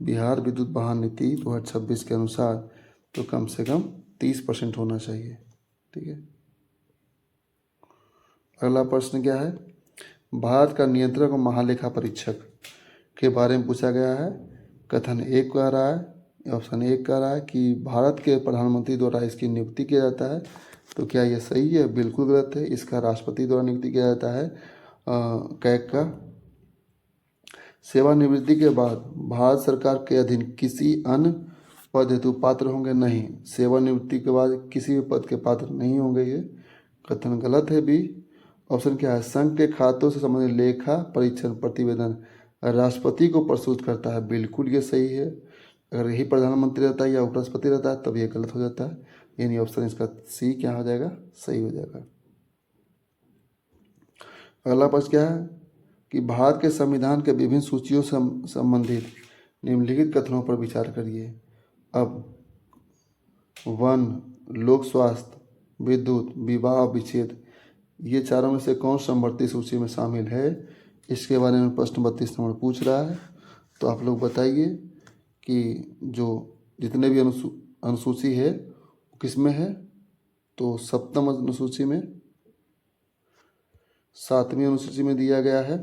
बिहार विद्युत वाहन नीति 2026 के अनुसार तो कम से कम 30% होना चाहिए। ठीक है, अगला प्रश्न क्या है? भारत का नियंत्रक और महालेखा परीक्षक के बारे में पूछा गया है। कथन 1 कह रहा है, ऑप्शन 1 कह रहा है कि भारत के प्रधानमंत्री द्वारा इसकी नियुक्ति किया जाता है। तो क्या यह सही है? बिल्कुल गलत है। इसका राष्ट्रपति द्वारा नियुक्ति किया जाता है। कैग का सेवानिवृत्ति के बाद भारत सरकार के अधीन किसी अन्य पद हेतु पात्र होंगे? नहीं, सेवानिवृत्ति के बाद किसी भी पद के पात्र नहीं होंगे। ये कथन गलत है। बी ऑप्शन क्या है? संघ के खातों से संबंधित लेखा परीक्षण प्रतिवेदन राष्ट्रपति को प्रस्तुत करता है। बिल्कुल ये सही है। अगर यही प्रधानमंत्री रहता है या उपराष्ट्रपति रहता है तब ये गलत हो जाता है। यानी ऑप्शन इसका सी क्या हो जाएगा? सही हो जाएगा। अगला प्रश्न क्या है कि भारत के संविधान के विभिन्न सूचियों से संबंधित निम्नलिखित कथनों पर विचार करिए। अब 1 लोक स्वास्थ्य विद्युत, विवाह, विच्छेद, ये चारों में से कौन समवर्ती सूची में शामिल है? इसके बारे में प्रश्न 32 नंबर पूछ रहा है। तो आप लोग बताइए कि जो जितने भी अनुसूची है वो किस में है? तो सप्तम अनुसूची में, 7वीं अनुसूची में दिया गया है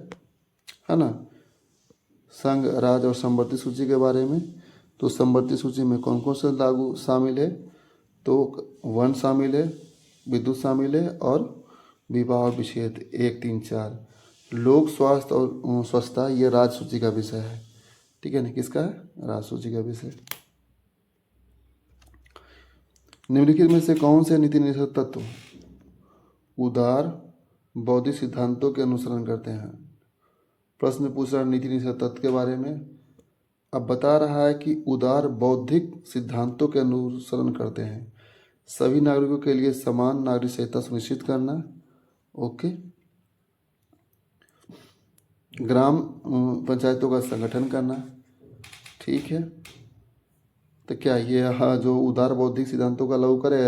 ना। संघ, राज्य और समवर्ती सूची के बारे में, तो समवर्ती सूची में कौन कौन से लागू शामिल है? तो वन शामिल है, विद्युत शामिल है और विवाह और विच्छेद 1, 3, 4। लोक स्वास्थ्य और स्वच्छता ये राज्य सूची का विषय है, ठीक है ना। किसका है? राज्य सूची का विषय। निम्नलिखित में से कौन से नीति निर्देशक तत्व उदार बौद्धिक सिद्धांतों के अनुसरण करते हैं? प्रश्न पूछ रहा है नीति निर्देशक तत्व के बारे में। अब बता रहा है कि उदार बौद्धिक सिद्धांतों के अनुसरण करते हैं। सभी नागरिकों के लिए समान नागरिक संहिता सुनिश्चित करना, ओके। ग्राम पंचायतों का संगठन करना, ठीक है। तो क्या ये जो उदार बौद्धिक सिद्धांतों का लागू करे,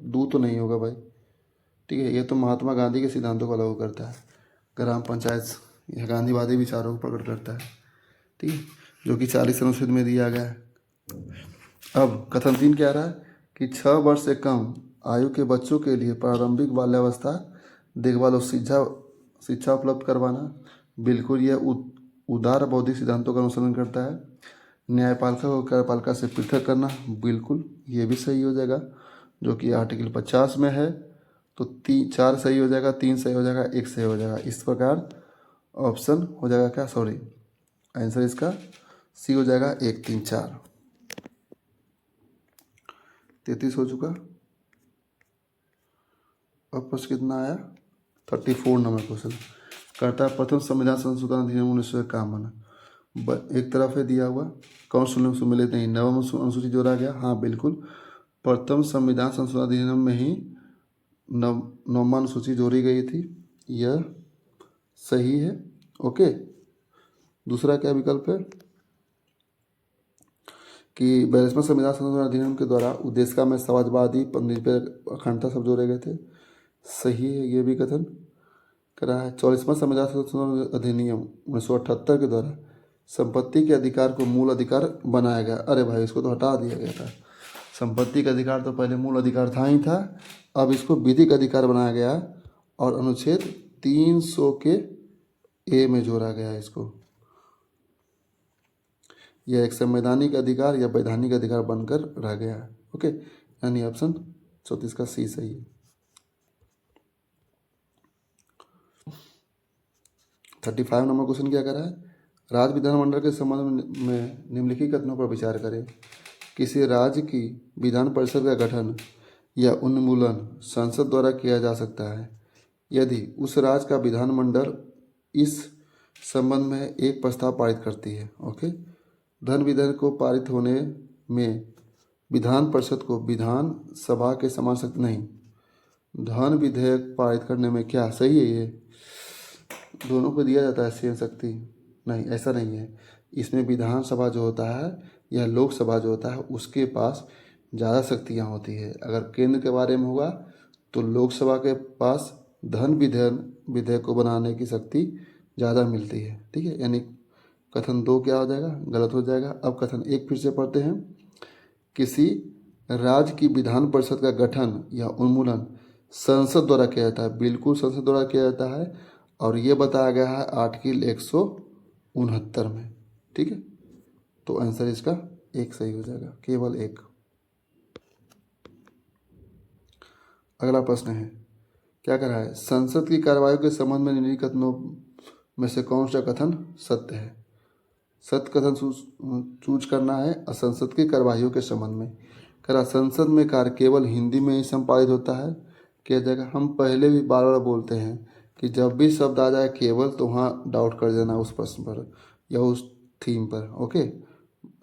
दू तो नहीं होगा भाई, ठीक है। ये तो महात्मा गांधी के सिद्धांतों को लागू करता है। ग्राम पंचायत यह गांधीवादी विचारों को प्रकट करता है, ठीक है, जो कि 40 अनुच्छेद में दिया गया है। अब कथन 3 क्या रहा है कि 6 वर्ष से कम आयु के बच्चों के लिए प्रारंभिक बाल्यावस्था देखभाल और शिक्षा उपलब्ध करवाना। बिल्कुल यह उदार बौद्धिक सिद्धांतों का अनुसरण करता है। न्यायपालिका को कार्यपालिका से पृथक करना, बिल्कुल ये भी सही हो जाएगा, जो कि आर्टिकल 50 में है। तो 4 सही हो जाएगा, 3 सही हो जाएगा, 1 सही हो जाएगा। इस प्रकार ऑप्शन हो जाएगा क्या, सॉरी, आंसर इसका सी हो जाएगा, 1, 3, 4। 33 हो चुका। अब प्रश्न कितना आया? 34 नंबर क्वेश्चन करता है प्रथम संविधान संशोधन अधिनियम 1951। एक तरफ है दिया हुआ, कौन सम्मिलित नहीं, नवम अनुसूची जोड़ा गया, हाँ बिल्कुल। प्रथम संविधान संशोधन अधिनियम में ही नवमा अनुसूची जोड़ी गई थी, यह सही है, ओके। दूसरा क्या विकल्प है कि 42वां संविधान संशोधन अधिनियम के द्वारा उद्देश्य में समाजवादी अखंडता सब जोड़े गए थे, सही है ये भी कथन करा है। 44वां संविधान संशोधन अधिनियम 1978 के द्वारा संपत्ति के अधिकार को मूल अधिकार बनाया गया। अरे भाई इसको तो हटा दिया गया था, संपत्ति का अधिकार तो पहले मूल अधिकार था ही था, अब इसको विधिक अधिकार बनाया गया और अनुच्छेद 300 के ए में जोड़ा गया है इसको। यह एक संवैधानिक अधिकार या वैधानिक अधिकार बनकर रह गया है, ओके। यानी ऑप्शन 34 का सी सही है। 35 नंबर क्वेश्चन क्या कर रहा है? राज्य विधानमंडल के संबंध में निम्नलिखित कथनों पर विचार करें। किसी राज्य की विधान परिषद का गठन या उन्मूलन संसद द्वारा किया जा सकता है यदि उस राज्य का विधानमंडल इस संबंध में एक प्रस्ताव पारित करती है, ओके। धन विधेयक को पारित होने में विधान परिषद को विधान सभा के समान शक्ति नहीं। धन विधेयक पारित करने में क्या सही है? ये दोनों को दिया जाता है सेम शक्ति? नहीं, ऐसा नहीं है। इसमें विधानसभा जो होता है या लोकसभा जो होता है उसके पास ज़्यादा शक्तियाँ होती है। अगर केंद्र के बारे में हुआ तो लोकसभा के पास धन विधेयक को बनाने की शक्ति ज़्यादा मिलती है, ठीक है। यानी कथन 2 क्या हो जाएगा? गलत हो जाएगा। अब कथन 1 फिर से पढ़ते हैं। किसी राज्य की विधान परिषद का गठन या उन्मूलन संसद द्वारा किया जाता है, बिल्कुल संसद द्वारा किया जाता है, और ये बताया गया है आर्टिकल 169 में, ठीक है। तो आंसर इसका 1 सही हो जाएगा, केवल 1। अगला प्रश्न है, क्या कर रहा है? संसद की कार्यवाही के संबंध में निम्नलिखित कथनों में से कौन सा कथन सत्य है? सत्य कथन चूज करना है संसद की कार्यवाही के संबंध में। करा संसद में कार्य केवल हिंदी में ही संपादित होता है, किया जाएगा। हम पहले भी बार बार बोलते हैं कि जब भी शब्द आ जाए केवल, तो वहाँ डाउट कर देना उस प्रश्न पर या उस थीम पर, ओके,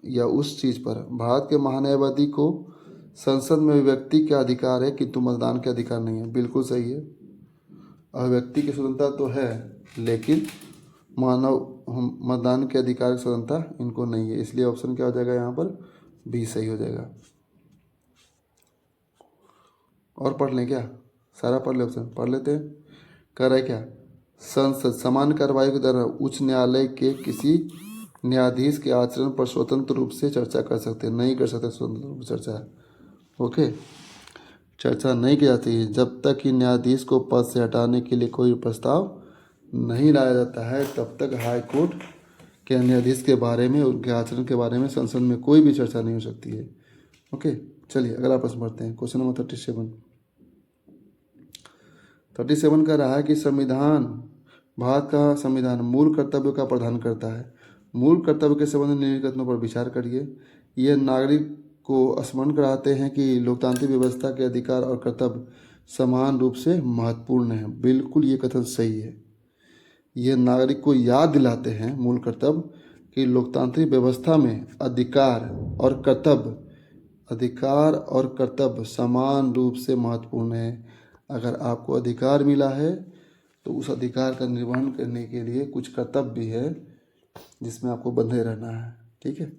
या उस चीज़ पर। भारत के महान्यायवादी को संसद में अभिव्यक्ति का अधिकार है किंतु मतदान के अधिकार नहीं है, बिल्कुल सही है। अभिव्यक्ति की स्वतंत्रता तो है लेकिन मतदान के अधिकार की स्वतंत्रता इनको नहीं है, इसलिए ऑप्शन क्या हो जाएगा यहाँ पर? बी सही हो जाएगा, और पढ़ लें क्या? सारा पढ़ ले, ऑप्शन पढ़ लेते हैं। कह रहा है क्या? संसद सामान्य कार्रवाई के दौरान उच्च न्यायालय के किसी न्यायाधीश के आचरण पर स्वतंत्र रूप से चर्चा कर सकते हैं, नहीं कर सकते स्वतंत्र रूप से चर्चा। ओके, चर्चा नहीं की जाती है जब तक कि न्यायाधीश को पद से हटाने के लिए कोई प्रस्ताव नहीं लाया जाता है, तब तक हाई कोर्ट के न्यायाधीश के बारे में, उनके आचरण के बारे में संसद में कोई भी चर्चा नहीं हो सकती है। ओके, चलिए अगला प्रश्न पढ़ते हैं। क्वेश्चन नंबर 37 का रहा है कि संविधान, भारत का संविधान मूल कर्तव्य का प्रदान करता है। मूल कर्तव्य के संबंध में निम्नलिखित कथनों पर विचार करिए। यह नागरिक को स्मरण कराते हैं कि लोकतांत्रिक व्यवस्था के अधिकार और कर्तव्य समान रूप से महत्वपूर्ण है। बिल्कुल ये कथन सही है। ये नागरिक को याद दिलाते हैं, मूल कर्तव्य, कि लोकतांत्रिक व्यवस्था में अधिकार और कर्तव्य समान रूप से महत्वपूर्ण है। अगर आपको अधिकार मिला है तो उस अधिकार का निर्वहन करने के लिए कुछ कर्तव्य भी है जिसमें आपको बंधे रहना है। ठीक है,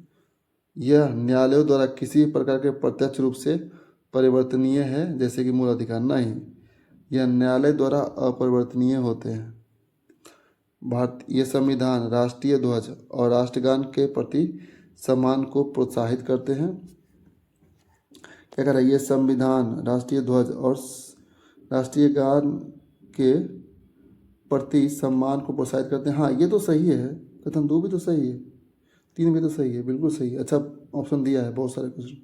यह न्यायालयों द्वारा किसी प्रकार के प्रत्यक्ष रूप से परिवर्तनीय है, जैसे कि मूल अधिकार नहीं। यह न्यायालय द्वारा अपरिवर्तनीय होते हैं। भारतीय संविधान राष्ट्रीय ध्वज और राष्ट्रगान के प्रति सम्मान को प्रोत्साहित करते हैं। क्या कर रहा है? ये संविधान राष्ट्रीय ध्वज और राष्ट्रीय गान के प्रति सम्मान को प्रोत्साहित करते हैं। हाँ, ये तो सही है, कथन 2 भी तो सही है, 3 भी तो सही है, बिल्कुल सही है। अच्छा, ऑप्शन दिया है बहुत सारे क्वेश्चन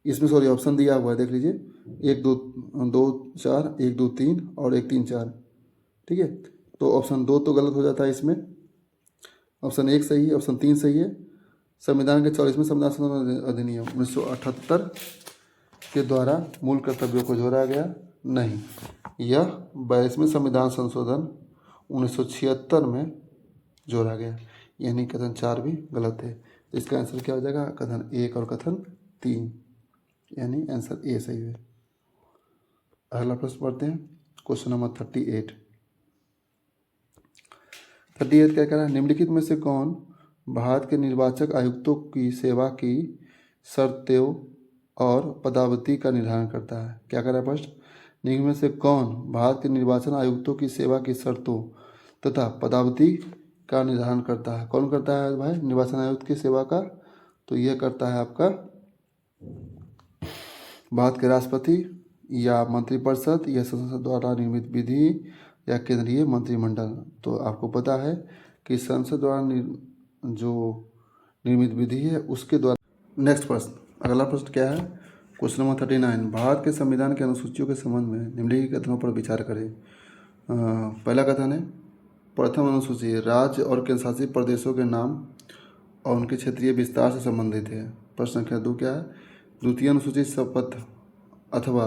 इसमें, सॉरी ऑप्शन दिया हुआ है, देख लीजिए 1 2 2 4 1 2 3 और 1 3 4। ठीक है, तो ऑप्शन 2 तो गलत हो जाता है इसमें, ऑप्शन 1 सही है, ऑप्शन 3 सही है। संविधान के 40वें संविधान संशोधन अधिनियम 1978 के द्वारा मूल कर्तव्यों को जोड़ा गया नहीं। यह 42वें संविधान संशोधन 1976 में जोड़ा गया, यानी कथन 4 भी गलत है। तो इसका आंसर क्या हो जाएगा? कथन 1 और कथन 3, यानी आंसर ए सही है। अगला प्रश्न पढ़ते हैं। क्वेश्चन नंबर 38 क्या कह रहा है? निम्नलिखित में से कौन भारत के निर्वाचक आयुक्तों की सेवा की शर्तों और पदावधि का निर्धारण करता है? क्या कर रहा है प्रश्न? निम्न में से कौन भारत के निर्वाचन आयुक्तों की सेवा की शर्तों तथा पदावधि का निर्धारण करता है? कौन करता है भाई निर्वाचन आयुक्त की सेवा का? तो यह करता है आपका भारत के राष्ट्रपति या मंत्रिपरिषद या संसद द्वारा निर्मित विधि या केंद्रीय मंत्रिमंडल। तो आपको पता है कि संसद द्वारा जो निर्मित विधि है उसके द्वारा। नेक्स्ट प्रश्न, अगला प्रश्न क्या है? क्वेश्चन नंबर 39 भारत के संविधान के अनुसूचियों के संबंध में निम्नलिखित कथनों पर विचार करें। पहला कथन है, प्रथम अनुसूची राज्य और केंद्रशासित प्रदेशों के नाम और उनके क्षेत्रीय विस्तार से संबंधित है। प्रश्न संख्या 2 क्या है? द्वितीय अनुसूची शपथ अथवा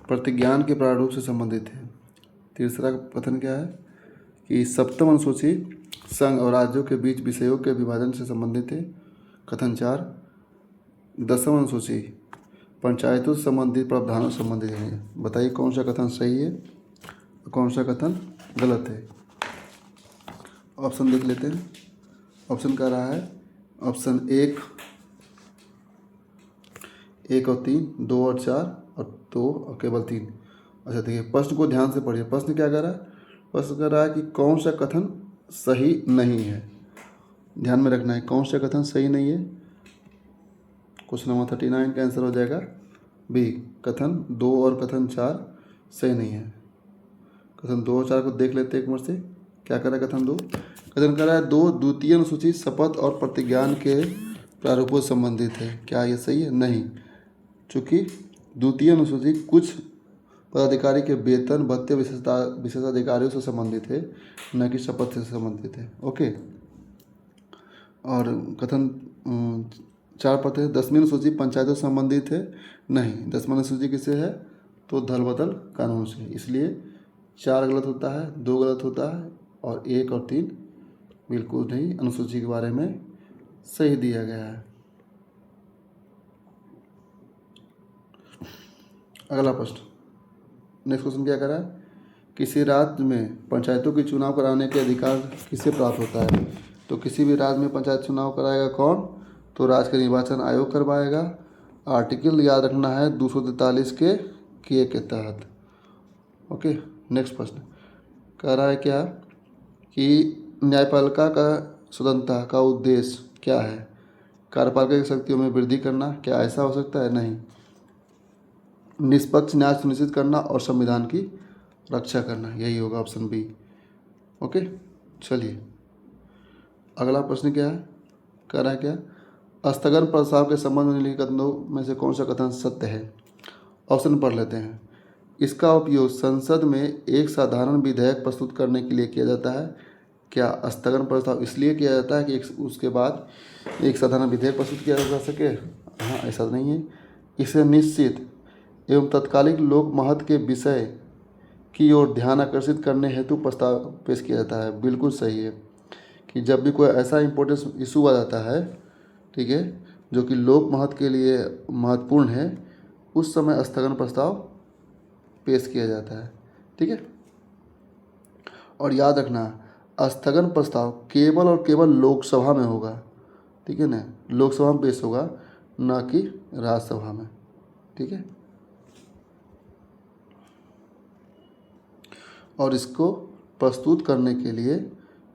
प्रतिज्ञान के प्रारूप से संबंधित है। तीसरा कथन क्या है कि सप्तम अनुसूची संघ और राज्यों के बीच विषयों के विभाजन से संबंधित है। कथन 4 दसम अनुसूची पंचायतों से संबंधित प्रावधानों से संबंधित है। बताइए कौन सा कथन सही है, कौन सा कथन गलत है? ऑप्शन देख लेते हैं। ऑप्शन कह रहा है ऑप्शन 1 और 3, 2 और 4 और 2 और केवल 3। अच्छा देखिए, प्रश्न को ध्यान से पढ़िए। प्रश्न क्या कह रहा है? प्रश्न कह रहा है कि कौन सा कथन सही नहीं है। ध्यान में रखना है कौन सा कथन सही नहीं है। क्वेश्चन नंबर 39 का आंसर हो जाएगा बी, कथन 2 और कथन 4 सही नहीं है। कथन 2 और 4 को देख लेते हैं एक बार से। क्या कर रहा है कथन 2? कथन कर रहा है 2 द्वितीय अनुसूची शपथ और प्रतिज्ञान के प्रारूपों से संबंधित है। क्या ये सही है? नहीं, चूँकि द्वितीय अनुसूची कुछ पदाधिकारी के वेतन भत्ते विशेषाधिकारियों से संबंधित है, न कि शपथ से संबंधित है। ओके, और कथन 4 पद है 10वीं अनुसूची पंचायतों से संबंधित है। नहीं, 10वीं अनुसूची किससे है? तो दल बदल कानून से। इसलिए 4 गलत होता है, 2 गलत होता है और 1 और 3 बिल्कुल नहीं अनुसूची के बारे में सही दिया गया है। अगला प्रश्न, नेक्स्ट क्वेश्चन क्या कर रहा है? किसी राज्य में पंचायतों के चुनाव कराने के अधिकार किससे प्राप्त होता है? तो किसी भी राज्य में पंचायत चुनाव कराएगा कौन? तो राज्य का निर्वाचन आयोग करवाएगा। आर्टिकल याद रखना है 243 के के तहत। ओके, नेक्स्ट प्रश्न कह रहा है क्या कि न्यायपालिका का स्वतंत्रता का उद्देश्य क्या है? कार्यपालिका की शक्तियों में वृद्धि करना, क्या ऐसा हो सकता है? नहीं। निष्पक्ष न्याय सुनिश्चित करना और संविधान की रक्षा करना, यही होगा ऑप्शन बी। ओके, चलिए अगला प्रश्न क्या है, कह रहा है क्या स्थगन प्रस्ताव के संबंध में निम्नलिखित कथनों में से कौन सा कथन सत्य है? ऑप्शन पढ़ लेते हैं। इसका उपयोग संसद में एक साधारण विधेयक प्रस्तुत करने के लिए किया जाता है। क्या स्थगन प्रस्ताव इसलिए किया जाता है कि उसके बाद एक साधारण विधेयक प्रस्तुत किया जा सके? हाँ, ऐसा नहीं है। इसे निश्चित एवं तत्कालिक लोक महत्व के विषय की ओर ध्यान आकर्षित करने हेतु प्रस्ताव पेश किया जाता है। बिल्कुल सही है कि जब भी कोई ऐसा इम्पोर्टेंस इशू आ जाता है, ठीक है, जो कि लोक महत्व के लिए महत्वपूर्ण है, उस समय स्थगन प्रस्ताव पेश किया जाता है। ठीक है, और याद रखना स्थगन प्रस्ताव केवल और केवल लोकसभा में होगा। ठीक है ना, लोकसभा में पेश होगा, न कि राज्यसभा में। ठीक है, और इसको प्रस्तुत करने के लिए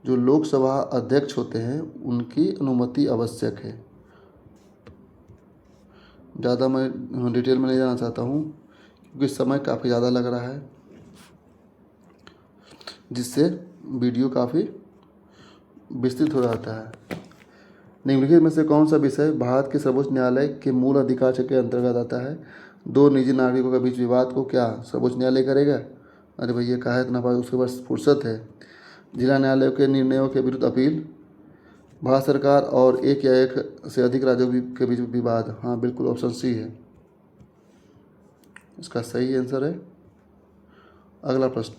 जो लोकसभा अध्यक्ष होते हैं उनकी अनुमति आवश्यक है। ज़्यादा मैं डिटेल में नहीं जाना चाहता हूँ क्योंकि समय काफ़ी ज़्यादा लग रहा है, जिससे वीडियो काफ़ी विस्तृत हो जाता है। निम्नलिखित में से कौन सा विषय भारत के सर्वोच्च न्यायालय के मूल अधिकार के अंतर्गत आता है? दो निजी नागरिकों के बीच विवाद को क्या सर्वोच्च न्यायालय करेगा? अरे भैया कहा है इतना बात, उसके पास फुर्सत है। जिला न्यायालयों के निर्णयों के विरुद्ध अपील, भारत सरकार और एक या एक से अधिक राज्यों के बीच विवाद। हाँ बिल्कुल, ऑप्शन सी है इसका सही आंसर है। अगला प्रश्न,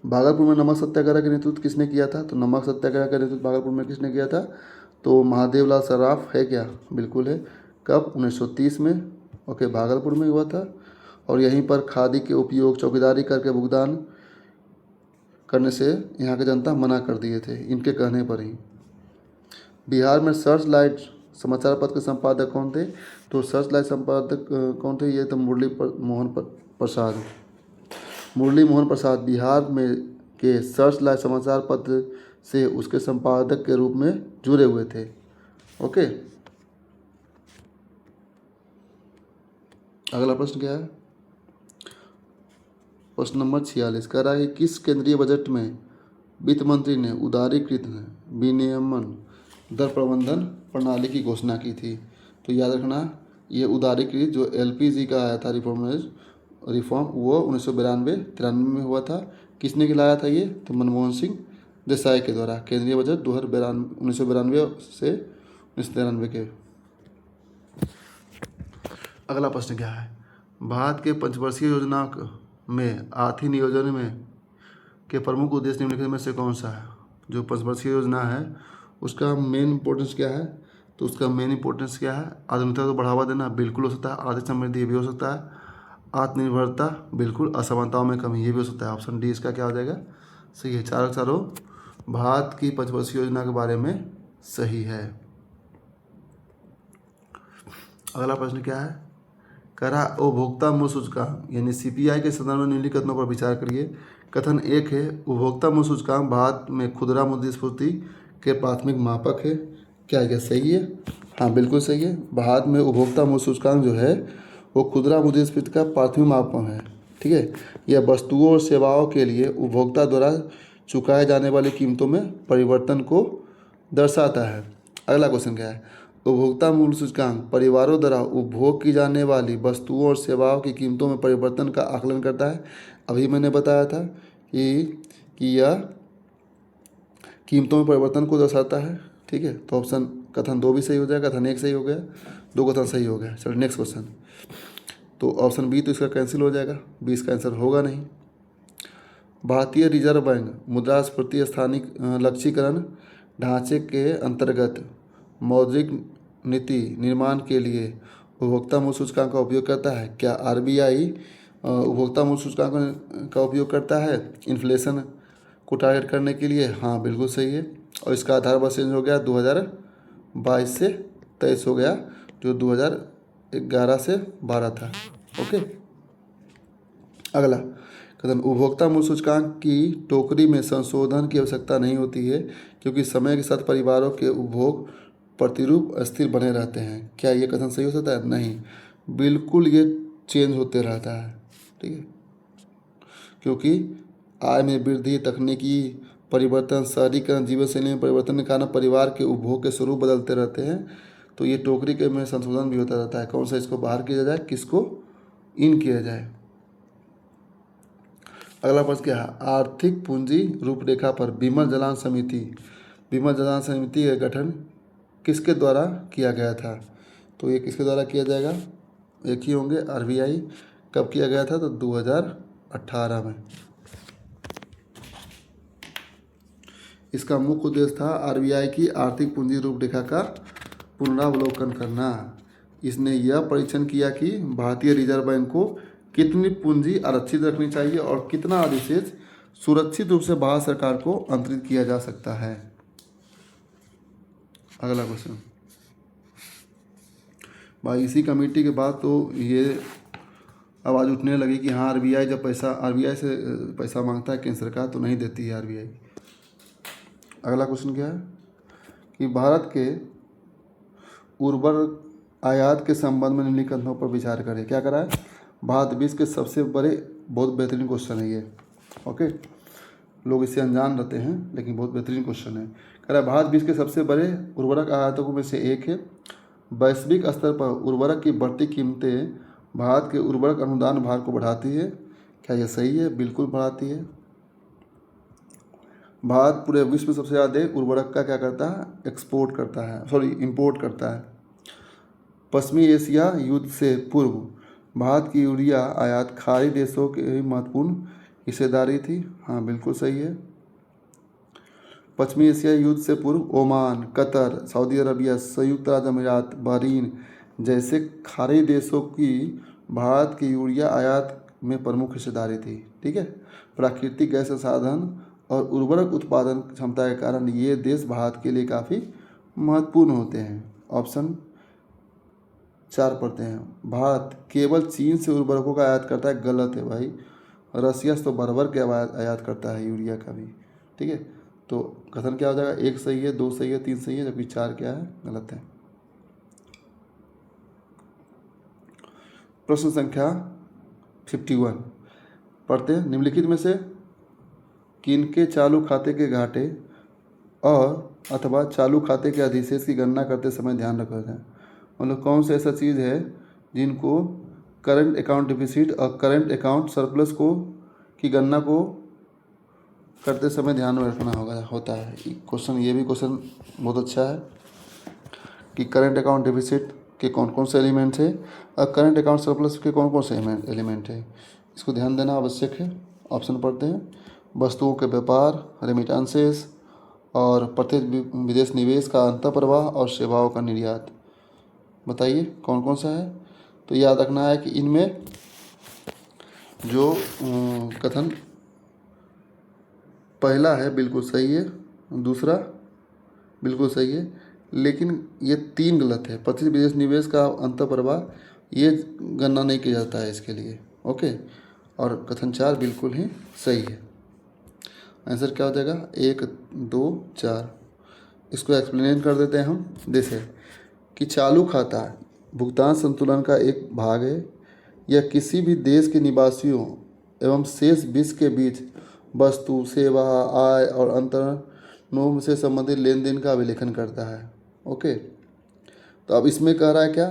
भागलपुर में नमक सत्याग्रह का नेतृत्व किसने किया था? तो नमक सत्याग्रह का नेतृत्व भागलपुर में किसने किया था? तो महादेवलाल सराफ है क्या? बिल्कुल है। कब? 1930 में। ओके, भागलपुर में हुआ था। और यहीं पर खादी के उपयोग चौकीदारी करके भुगतान करने से यहाँ की जनता मना कर दिए थे, इनके कहने पर ही। बिहार में सर्च लाइट समाचार पत्र के संपादक कौन थे? तो सर्च लाइट संपादक कौन थे? ये तो मुरली मोहन प्रसाद बिहार में के सर्च लाइट समाचार पत्र से उसके संपादक के रूप में जुड़े हुए थे। ओके, अगला प्रश्न क्या है? प्रश्न नंबर 46 कह रहा है कि किस केंद्रीय बजट में वित्त मंत्री ने उदारीकृत विनियमन दर प्रबंधन प्रणाली की घोषणा की थी? तो याद रखना, ये उदारीकृत जो LPG का आया था रिफॉर्म वो 1992-93 में हुआ था। किसने लाया था ये? तो मनमोहन सिंह देसाई के द्वारा केंद्रीय बजट 1992 से 1993 के। अगला प्रश्न क्या है? भारत के पंचवर्षीय योजना में आर्थिक नियोजन में के प्रमुख उद्देश्य निम्नलिखित में से कौन सा है? जो पंचवर्षीय योजना है उसका मेन इंपॉर्टेंस क्या है? तो उसका मेन इंपॉर्टेंस क्या है? आधुनिकता को बढ़ावा देना, बिल्कुल हो सकता है। आर्थिक समृद्धि, ये भी हो सकता है। आत्मनिर्भरता, बिल्कुल। असमानताओं में कमी, ये भी हो सकता है। ऑप्शन डी इसका क्या हो जाएगा? सही है। चारों भारत की पंचवर्षीय योजना के बारे में सही है। अगला प्रश्न क्या है? कह रहा उपभोक्ता मूल्य सूचकांक यानी CPI के संदर्भ में निम्नलिखित कथनों पर विचार करिए। कथन 1 है उपभोक्ता मूल्य सूचकांक भारत में खुदरा मुद्रास्फीति के प्राथमिक मापक है। क्या यह सही है? हाँ बिल्कुल सही है। भारत में उपभोक्ता मूल्य सूचकांक जो है वो खुदरा मुद्रास्फीति का प्राथमिक मापक है। ठीक है, यह वस्तुओं और सेवाओं के लिए उपभोक्ता द्वारा चुकाए जाने वाली कीमतों में परिवर्तन को दर्शाता है। अगला क्वेश्चन क्या है? उपभोक्ता मूल्य सूचकांक परिवारों द्वारा उपभोग की जाने वाली वस्तुओं और सेवाओं की कीमतों में परिवर्तन का आकलन करता है। अभी मैंने बताया था कि यह कीमतों में परिवर्तन को दर्शाता है। ठीक है, तो ऑप्शन कथन 2 भी सही हो जाएगा, कथन 1 सही हो गया, 2 कथन सही हो गया। चलो नेक्स्ट क्वेश्चन। तो ऑप्शन बी तो इसका कैंसिल हो जाएगा, बी इसका आंसर होगा नहीं। भारतीय रिजर्व बैंक मुद्रास्फीति स्थानिक लक्ष्यीकरण ढांचे के अंतर्गत मौद्रिक नीति निर्माण के लिए उपभोक्ता मूल्य सूचकांक का उपयोग करता है। क्या RBI उपभोक्ता मूल्य सूचकांक का उपयोग करता है इन्फ्लेशन को टारगेट करने के लिए? हाँ बिल्कुल सही है। और इसका आधार वर्ष चेंज हो गया 2022 से 23 हो गया, जो 2011 से 12 था। ओके। अगला कथन, उपभोक्ता मूल्य सूचकांक की टोकरी में संशोधन की आवश्यकता नहीं होती है क्योंकि समय के साथ परिवारों के उपभोग प्रतिरूप स्थिर बने रहते हैं। क्या ये कथन सही हो सकता है? नहीं, बिल्कुल ये चेंज होते रहता है। ठीक है, क्योंकि आय में वृद्धि, तकनीकी परिवर्तन, शहरीकरण, जीवन शैली में परिवर्तन के कारण परिवार के उपभोग के स्वरूप बदलते रहते हैं। तो ये टोकरी के में संशोधन भी होता रहता है। कौन सा इसको बाहर किया जाए, किसको इन किया जाए। अगला प्रश्न क्या है, आर्थिक पूंजी रूपरेखा पर विमल जलान समिति का गठन किसके द्वारा किया गया था? तो ये किसके द्वारा किया जाएगा? एक ही होंगे, आरबीआई। कब किया गया था? तो 2018 में। इसका मुख्य उद्देश्य था आरबीआई की आर्थिक पूंजी रूपरेखा का पुनरावलोकन करना। इसने यह परीक्षण किया कि भारतीय रिजर्व बैंक को कितनी पूंजी आरक्षित रखनी चाहिए और कितना अधिशेष सुरक्षित रूप से भारत सरकार को अंतरित किया जा सकता है। अगला क्वेश्चन भाई, इसी कमेटी के बाद तो ये आवाज़ उठने लगी कि हाँ आरबीआई से पैसा मांगता है केंद्र सरकार तो नहीं देती है आरबीआई। अगला क्वेश्चन क्या है कि भारत के उर्वरक आयात के संबंध में निम्नलिखित कथनों पर विचार करें। क्या करा है? भारत विश्व के सबसे बड़े, बहुत बेहतरीन क्वेश्चन है ये। ओके, लोग इससे अनजान रहते हैं लेकिन बहुत बेहतरीन क्वेश्चन है। कह रहा है भारत विश्व के सबसे बड़े उर्वरक आयातकों में से एक है। वैश्विक स्तर पर उर्वरक की बढ़ती कीमतें भारत के उर्वरक अनुदान भार को बढ़ाती है। क्या यह सही है? बिल्कुल बढ़ाती है। भारत पूरे विश्व में सबसे ज़्यादा उर्वरक का क्या करता है? इंपोर्ट करता है। पश्चिमी एशिया युद्ध से पूर्व भारत की यूरिया आयात खाड़ी देशों की महत्वपूर्ण हिस्सेदारी थी। हाँ, बिल्कुल सही है। पश्चिमी एशिया युद्ध से पूर्व ओमान, कतर, सऊदी अरबिया, संयुक्त अरब अमीरात, बहरीन जैसे खाड़ी देशों की भारत की यूरिया आयात में प्रमुख हिस्सेदारी थी। ठीक है, प्राकृतिक गैस संसाधन और उर्वरक उत्पादन क्षमता के कारण ये देश भारत के लिए काफ़ी महत्वपूर्ण होते हैं। ऑप्शन 4 पढ़ते हैं, भारत केवल चीन से उर्वरकों का आयात करता है। गलत है भाई, रसिया से तो भर के आयात करता है यूरिया का भी। ठीक है, तो कथन क्या हो जाएगा? 1 सही है, 2 सही है, 3 सही है, जबकि 4 क्या है? गलत है। प्रश्न संख्या 51 पढ़ते हैं, निम्नलिखित में से किनके चालू खाते के घाटे और अथवा चालू खाते के अधिशेष की गणना करते समय ध्यान रखा जाए। मतलब कौन सा ऐसा चीज़ है जिनको करंट अकाउंट डिफिसिट और करंट अकाउंट सरप्लस को की गणना को करते समय ध्यान में रखना होता है। क्वेश्चन, ये भी क्वेश्चन बहुत अच्छा है कि करंट अकाउंट डिफिसिट के कौन कौन से एलिमेंट है और करंट अकाउंट सरप्लस के कौन कौन से एलिमेंट है, इसको ध्यान देना आवश्यक है। ऑप्शन पढ़ते हैं, वस्तुओं के व्यापार, रेमिटेंसेस और प्रत्यक्ष विदेश निवेश का अंतःप्रवाह और सेवाओं का निर्यात। बताइए कौन कौन सा है? तो याद रखना है कि इनमें जो कथन पहला है बिल्कुल सही है, दूसरा बिल्कुल सही है, लेकिन ये 3 गलत है। प्रत्यक्ष विदेश निवेश का अंतःप्रवाह ये गणना नहीं किया जाता है इसके लिए। ओके, और कथन 4 बिल्कुल ही सही है। आंसर क्या हो जाएगा? 1, 2, 4। इसको एक्सप्लेन कर देते हैं हम। जैसे कि चालू खाता भुगतान संतुलन का एक भाग है। यह किसी भी देश के निवासियों एवं शेष विश्व के बीच वस्तु, सेवा, आय और अंतरणों से संबंधित लेन देन का अभिलेखन करता है। ओके, तो अब इसमें कह रहा है क्या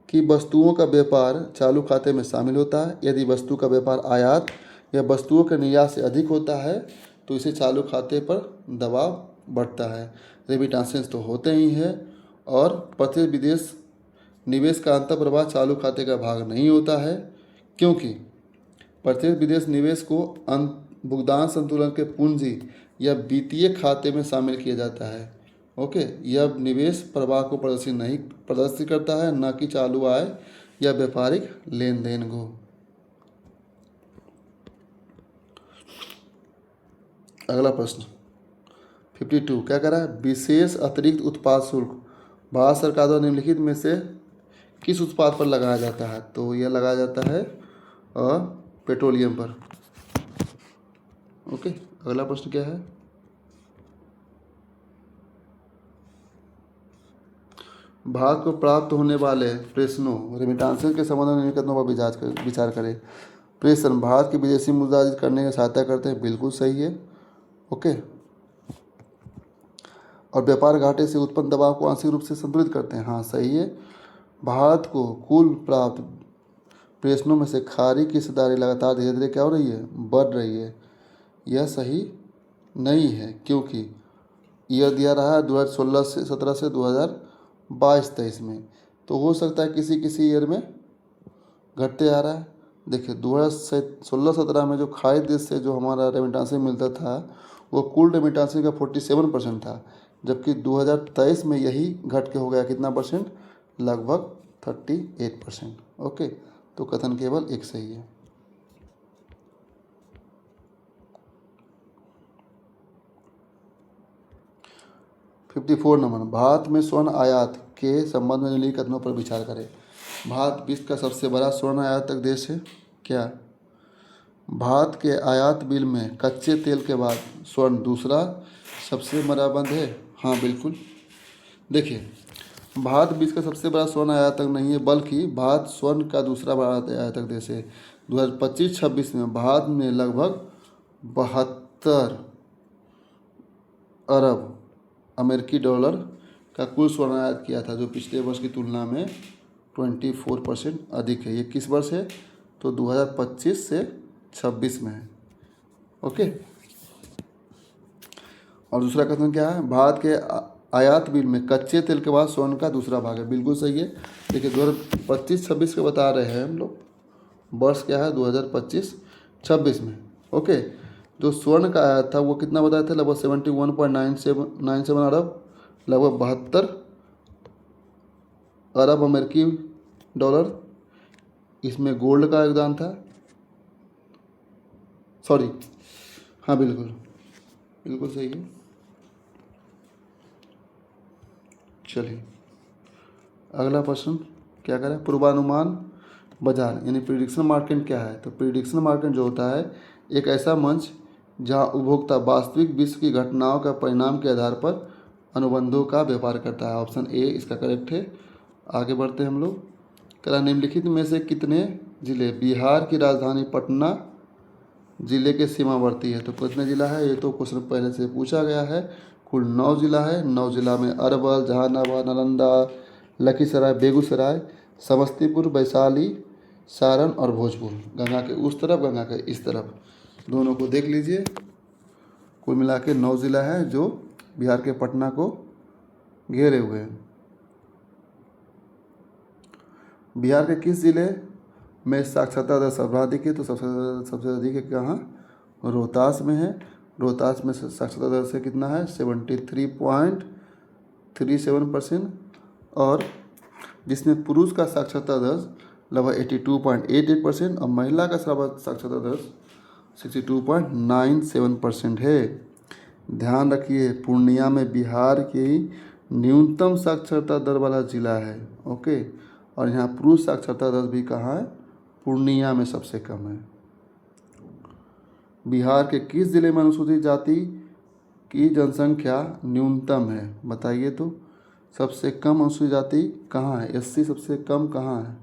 कि वस्तुओं का व्यापार चालू खाते में शामिल होता है। यदि वस्तु का व्यापार आयात या वस्तुओं के निर्यात से अधिक होता है तो इसे चालू खाते पर दबाव बढ़ता है। रेमिटेंसेस तो होते ही हैं और प्रत्यक्ष विदेश निवेश का अंतःप्रवाह चालू खाते का भाग नहीं होता है, क्योंकि प्रत्यक्ष विदेश निवेश को भुगतान संतुलन के पूंजी या वित्तीय खाते में शामिल किया जाता है। ओके, यह निवेश प्रवाह को प्रदर्शित करता है, न कि चालू आय या व्यापारिक लेन देन को। अगला प्रश्न 52 क्या कह रहा है? विशेष अतिरिक्त उत्पाद शुल्क भारत सरकार द्वारा निम्नलिखित में से किस उत्पाद पर लगाया जाता है? तो यह लगाया जाता है पेट्रोलियम पर। ओके, अगला प्रश्न क्या है? भारत को प्राप्त होने वाले प्रेषणों रेमिटांसेस के संबंध में निम्न कथनों पर विचार करें। प्रेषण भारत की विदेशी मुद्रा अर्जित करने में सहायता करते हैं, बिल्कुल सही है। ओके, और व्यापार घाटे से उत्पन्न दबाव को आंशिक रूप से संतुलित करते हैं, हाँ सही है। भारत को कुल प्राप्त प्रेषणों में से खारी की हिस्सेदारी लगातार धीरे धीरे क्या हो रही है? बढ़ रही है। यह सही नहीं है, क्योंकि यह दिया रहा है 2016 से 17 से 2022-23 में, तो हो सकता है किसी किसी ईयर में घटते आ रहा है। देखिए 2016-17 में जो खाड़ी देश से जो हमारा रेमिटांसेस मिलता था वो कुल रेमिटांसेस का 47% था, जबकि 2023 में यही घट के हो गया कितना परसेंट? लगभग 38%। ओके, तो कथन केवल एक सही है। फिफ्टी 54 नंबर, भारत में स्वर्ण आयात के संबंध में निम्नलिखित कथनों पर विचार करें। भारत विश्व का सबसे बड़ा स्वर्ण आयातक देश है क्या? भारत के आयात बिल में कच्चे तेल के बाद स्वर्ण दूसरा सबसे बड़ा बंद है, हाँ बिल्कुल। देखिए, भारत विश्व का सबसे बड़ा स्वर्ण आयातक नहीं है, बल्कि भारत स्वर्ण का दूसरा बड़ा आयातक देश है। 2025-26 में भारत ने लगभग 72 अरब अमेरिकी डॉलर का कुल स्वर्ण आयात किया था, जो पिछले वर्ष की तुलना में 24% अधिक है। ये किस वर्ष है? तो 2025 से 26 में है। ओके, और दूसरा कथन क्या है? भारत के आयात बिल में कच्चे तेल के बाद स्वर्ण का दूसरा भाग है, बिल्कुल सही है। देखिए 2025-26 के बता रहे हैं हम लोग, वर्ष क्या है? 2025-26 में। ओके, जो स्वर्ण का आयात था वो कितना बताया था? लगभग 71.97 अरब, लगभग 72 अरब अमेरिकी डॉलर। इसमें गोल्ड का योगदान था, सॉरी, हाँ बिल्कुल बिल्कुल सही है। चलिए अगला प्रश्न क्या करें? पूर्वानुमान बाजार यानी प्रिडिक्शन मार्केट क्या है? तो प्रिडिक्शन मार्केट जो होता है एक ऐसा मंच जहां उपभोक्ता वास्तविक विश्व की घटनाओं का परिणाम के आधार पर अनुबंधों का व्यापार करता है। ऑप्शन ए इसका करेक्ट है। आगे बढ़ते हैं हम लोग। कला निम्नलिखित में से कितने जिले बिहार की राजधानी पटना जिले के सीमावर्ती है? तो कितने जिला है? ये तो क्वेश्चन पहले से पूछा गया है। कुल 9 जिला है। 9 जिला में अरवल, जहानाबाद, नालंदा, लखीसराय, बेगूसराय, समस्तीपुर, वैशाली, सारण और भोजपुर। गंगा के उस तरफ, गंगा के इस तरफ, दोनों को देख लीजिए। कुल मिला के 9 जिला है जो बिहार के पटना को घेरे हुए हैं। बिहार के किस जिले में साक्षरता दर सर्वाधिक है? तो सबसे अधिक है कहाँ? रोहतास में है। रोहतास में साक्षरता दर से कितना है? 73.37%। और जिसमें पुरुष का साक्षरता दर लगभग 82.88% और महिला का साक्षरता दर 62.97% है। ध्यान रखिए, पूर्णिया में बिहार की न्यूनतम साक्षरता दर वाला जिला है। ओके, और यहाँ पुरुष साक्षरता दर भी कहाँ है? पूर्णिया में सबसे कम है। बिहार के किस जिले में अनुसूचित जाति की जनसंख्या न्यूनतम है? बताइए तो। सबसे कम अनुसूचित जाति कहाँ है? एससी सबसे कम कहाँ है?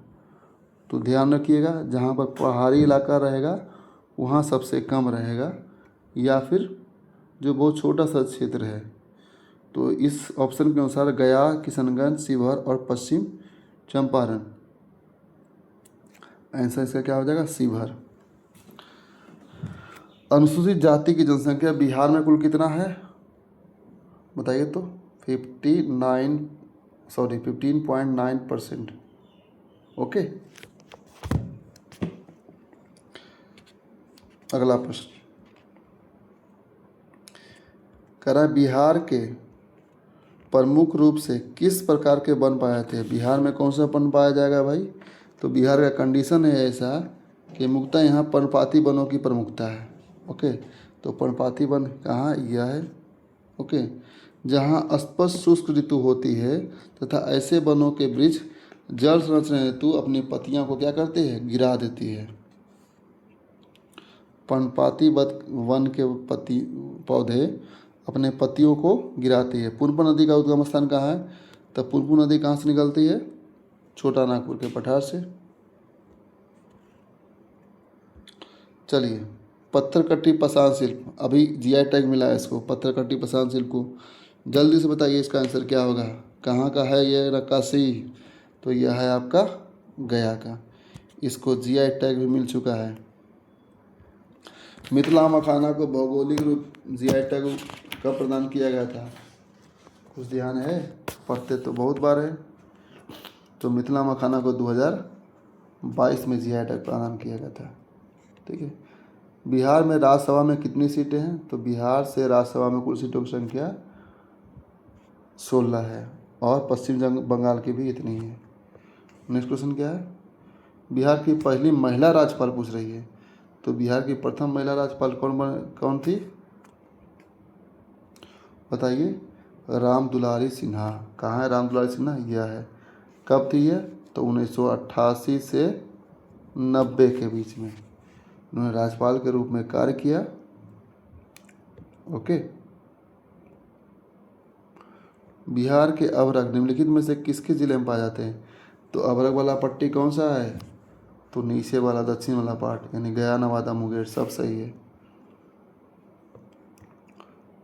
तो ध्यान रखिएगा, जहाँ पर पहाड़ी इलाका रहेगा वहाँ सबसे कम रहेगा, या फिर जो बहुत छोटा सा क्षेत्र है। तो इस ऑप्शन के अनुसार गया, किशनगंज, शिवहर और पश्चिम चंपारण। आंसर इसका क्या हो जाएगा? शिवहर। अनुसूचित जाति की जनसंख्या बिहार में कुल कितना है? बताइए तो। 15.9%। ओके, अगला प्रश्न करा, बिहार के प्रमुख रूप से किस प्रकार के वन पाए जाते हैं? बिहार में कौन सा वन पाया जाएगा भाई? तो बिहार का कंडीशन है ऐसा कि मुख्यतः यहाँ पर्णपाती वनों की प्रमुखता है। ओके, तो पर्णपाती वन कहाँ? यह है। ओके, जहाँ स्पष्ट शुष्क ऋतु होती है तथा ऐसे वनों के वृक्ष जल संरक्षण हेतु अपनी पत्तियों को क्या करती है, गिरा देती है। पर्णपाती वन के पत्ती पौधे अपने पत्तियों को गिराती है। पुनपुन नदी का उद्गम स्थान कहाँ है, तो पुनपुन नदी कहाँ से निकलती है, छोटा नागपुर के पठार से। चलिए, पत्थरकट्टी पाषाण शिल्प, अभी जीआई टैग मिला है इसको, पत्थरकट्टी पाषाण शिल्प को। जल्दी से बताइए इसका आंसर क्या होगा, कहाँ का है ये नक्काशी, तो यह है आपका गया का। इसको जीआई टैग भी मिल चुका है। मिथिला मखाना को भौगोलिक रूप जीआई टैग कब प्रदान किया गया था, कुछ ध्यान है, पढ़ते तो बहुत बार है। तो मिथिला मखाना को 2022 में जीआई टैग प्रदान किया गया था। ठीक है। बिहार में राज्यसभा में कितनी सीटें हैं, तो बिहार से राज्यसभा में कुल सीटों की संख्या 16 है और पश्चिम बंगाल की भी इतनी है। नेक्स्ट क्वेश्चन क्या है, बिहार की पहली महिला राज्यपाल पूछ रही है। तो बिहार की प्रथम महिला राज्यपाल कौन थी, बताइए, राम दुलारी सिन्हा। कहाँ है राम दुलारी सिन्हा, यह है। कब थी यह, तो 1988 से 90 के बीच में उन्होंने राज्यपाल के रूप में कार्य किया। ओके। बिहार के अभरक निम्नलिखित में से किसके जिले में पाए जाते हैं, तो अभरक वाला पट्टी कौन सा है, तो नीचे वाला दक्षिण वाला पार्ट, यानी गया, नवादा, मुंगेर, सब सही है।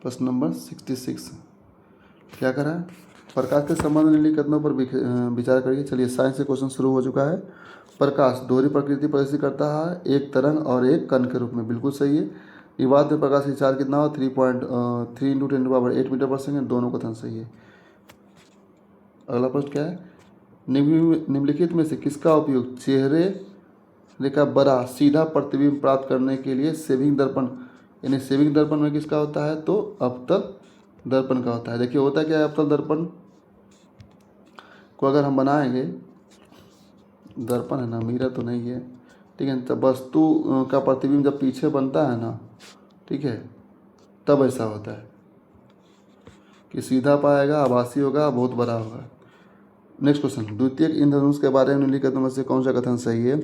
प्रश्न नंबर 66 क्या करा है, प्रकाश के संबंध में निम्नलिखित कथनों पर विचार करिए। चलिए, साइंस से क्वेश्चन शुरू हो चुका है। प्रकाश दोहरी प्रकृति प्रदर्शित करता है, एक तरंग और एक कण के रूप में, बिल्कुल सही है। विवाद में प्रकाश की चाल कितना हो, 3.3 × 10⁻8 मीटर पर सेकेंड, दोनों कथन सही है। अगला प्रश्न क्या है, निम्नलिखित में से किसका उपयोग चेहरे रेखा बड़ा सीधा प्रतिबिंब प्राप्त करने के लिए सेविंग दर्पण, यानी सेविंग दर्पण में किसका होता है, तो अवतल दर्पण का होता है। देखिए होता क्या है, अवतल दर्पण को अगर हम बनाएंगे, दर्पण है ना, मिरर तो नहीं है, ठीक है, तब वस्तु का प्रतिबिंब जब पीछे बनता है ना, ठीक है, तब ऐसा होता है कि सीधा पाएगा, आभासी होगा, बहुत बड़ा होगा। नेक्स्ट क्वेश्चन, द्वितीयक इंद्रधनुष के बारे में निम्नलिखित में से कौन सा कथन सही है।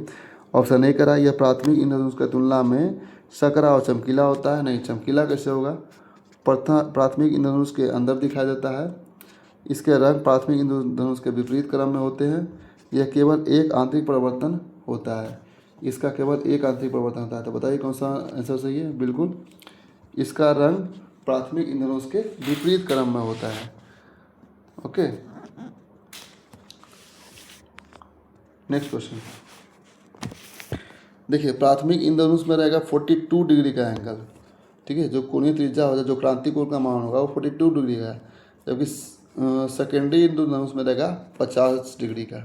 ऑप्शन ए करा, यह प्राथमिक इंद्रधनुष की तुलना में सकरा और चमकीला होता है। नहीं, चमकीला कैसे होगा, प्राथमिक इंद्रधनुष के अंदर दिखाई देता है, इसके रंग प्राथमिक इंद्रधनुष के विपरीत क्रम में होते हैं, यह केवल एक आंतरिक परिवर्तन होता है, इसका केवल एक आंतरिक परिवर्तन होता है। तो बताइए कौन सा आंसर सही है, बिल्कुल, इसका रंग प्राथमिक इंद्रधनुष के विपरीत क्रम में होता है। ओके। नेक्स्ट क्वेश्चन देखिए, प्राथमिक इंद्रधनुष में रहेगा 42 डिग्री का एंगल, ठीक है, जो कोणीय त्रिज्या होगा, जो क्रांति कोण का मान होगा वो 42 डिग्री का है, जबकि सेकेंडरी इंद्रधनुष में रहेगा 50 डिग्री का।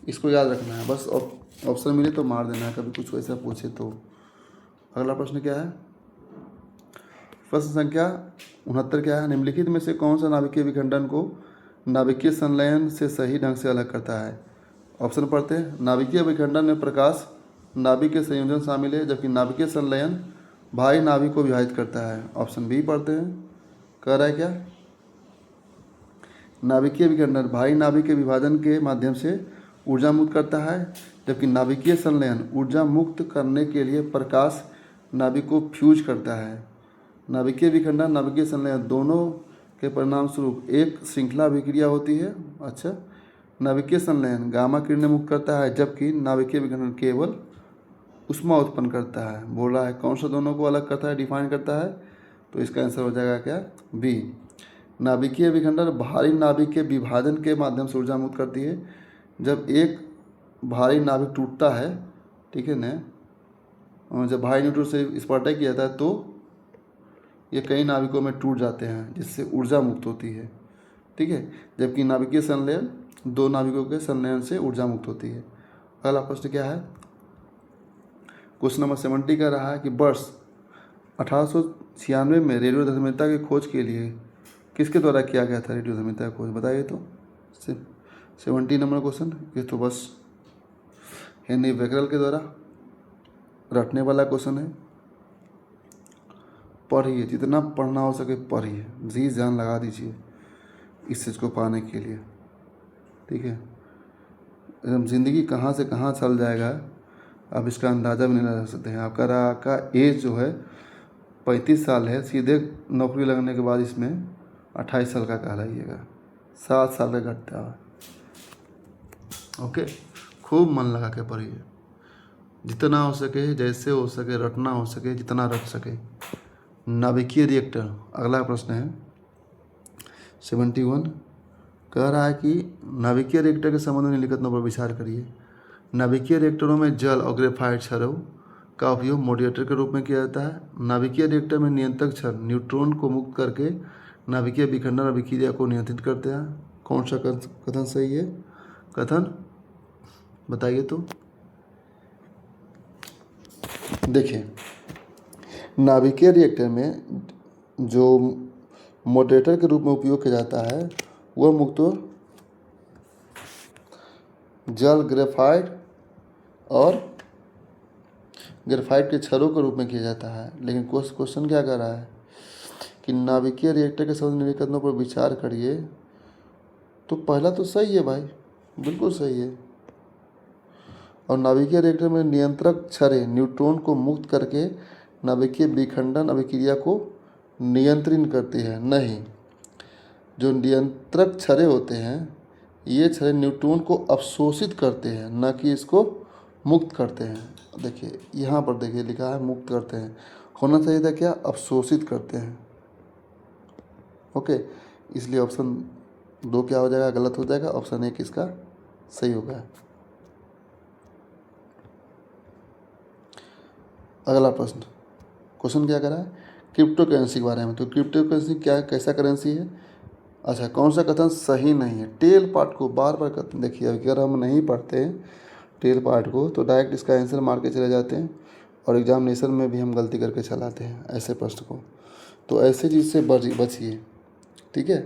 इसको याद रखना है, बस ऑप्शन मिले तो मार देना है, कभी कुछ वैसा पूछे तो। अगला प्रश्न क्या है, प्रश्न संख्या 69 क्या है, निम्नलिखित में से कौन सा नाभिकीय विखंडन को नाभिकीय संलयन से सही ढंग से अलग करता है। ऑप्शन पढ़ते हैं, नाभिकीय विखंडन में प्रकाश नाभिक के संयोजन शामिल है, जबकि नाभिकीय संलयन भारी नाभिक को विभाजित करता है। ऑप्शन बी पढ़ते हैं, कह रहा है क्या, नाभिकीय विखंडन भारी नाभिक के विभाजन के माध्यम से ऊर्जा मुक्त करता है, जबकि नाभिकीय संलयन ऊर्जा मुक्त करने के लिए प्रकाश नाभिक को फ्यूज करता है। नाभिकीय विखंडन नाभिकीय संलयन दोनों के परिणाम स्वरूप एक श्रृंखला अभिक्रिया होती है। अच्छा, नाभिकीय संलयन गामा किरणें मुक्त करता है, जबकि नाभिकीय विखंडन केवल ऊष्मा उत्पन्न करता है। बोल रहा है कौन सा दोनों को अलग करता है, डिफाइन करता है, तो इसका आंसर हो जाएगा क्या, बी। नाभिकीय विखंडन भारी नाभिक के विभाजन के माध्यम से ऊर्जा मुक्त करती है। जब एक भारी नाभिक टूटता है, ठीक है ना, जब भारी न्यूट्रॉन से स्पर्टक किया जाता है तो ये कई नाभिकों में टूट जाते हैं, जिससे ऊर्जा मुक्त होती है, ठीक है, जबकि नाभिकीय संलयन दो नाभिकों के संलयन से ऊर्जा मुक्त होती है। अगला प्रश्न क्या है, क्वेश्चन नंबर 70 कह रहा है कि वर्ष 1896 में रेडियोधर्मिता की खोज के लिए किसके द्वारा किया गया था रेडियोधर्मिता की खोज, बताइए तो। 70 नंबर क्वेश्चन, ये तो बस हेनरी बेकरेल के द्वारा, रटने वाला क्वेश्चन है, पढ़िए, जितना पढ़ना हो सके पढ़िए, जी जान लगा दीजिए इस चीज़ को पाने के लिए, ठीक है। एकदम ज़िंदगी कहाँ से कहाँ चल जाएगा आप इसका अंदाज़ा भी नहीं लगा सकते हैं। आपका एज जो है 35 साल है, सीधे नौकरी लगने के बाद इसमें 28 साल का कहलाइएगा, 7 साल का घटता है। ओके, खूब मन लगा के पढ़िए, जितना हो सके, जैसे हो सके, रटना हो सके, जितना रट सके। नाभिकीय रिएक्टर, अगला प्रश्न है 71, कह रहा है कि नाभिकीय रिएक्टर के संबंध में निम्नलिखितों पर विचार करिए। नाभिकीय रिएक्टरों में जल और ग्रेफाइट क्षारों का उपयोग मॉड्यूलेटर के रूप में किया जाता है। नाभिकीय रिएक्टर में नियंत्रक क्षार न्यूट्रॉन को मुक्त करके नाभिकीय विखंडन अभिक्रिया को नियंत्रित करते हैं। कौन सा कथन सही है? कथन बताइए तो। देखिए, नाभिकीय रिएक्टर में जो मॉडरेटर के रूप में उपयोग किया जाता है वह मुख्यतः जल, ग्रेफाइट के क्षारों के रूप में किया जाता है। लेकिन क्वेश्चन क्या कर रहा है कि नाभिकीय रिएक्टर के संबंध में कथनों पर विचार करिए। तो पहला तो सही है भाई, बिल्कुल सही है। और नाभिकीय रिएक्टर में नियंत्रक क्षारें न्यूट्रॉन को मुक्त करके नाभिकीय विखंडन अभिक्रिया को नियंत्रित करती है। नहीं, जो नियंत्रक क्षारें होते हैं ये क्षारें न्यूट्रॉन को अवशोषित करते हैं, न कि इसको मुक्त करते हैं। देखिए यहाँ पर देखिए लिखा है मुक्त करते हैं, होना चाहिए था क्या? अवशोषित करते हैं। ओके, इसलिए ऑप्शन 2 क्या हो जाएगा? गलत हो जाएगा। ऑप्शन 1 इसका सही होगा। अगला प्रश्न, क्वेश्चन क्या करा है? क्रिप्टो करेंसी के बारे में। तो क्रिप्टो करेंसी क्या, कैसा करेंसी है? अच्छा, कौन सा कथन सही नहीं है? टेल पार्ट को बार बार कथन देखिए, अगर हम नहीं पढ़ते हैं टेल पार्ट को तो डायरेक्ट इसका आंसर मार के चले जाते हैं और एग्जामिनेशन में भी हम गलती करके चलाते हैं ऐसे प्रश्न को। तो ऐसे चीज़ से बचिए, ठीक है।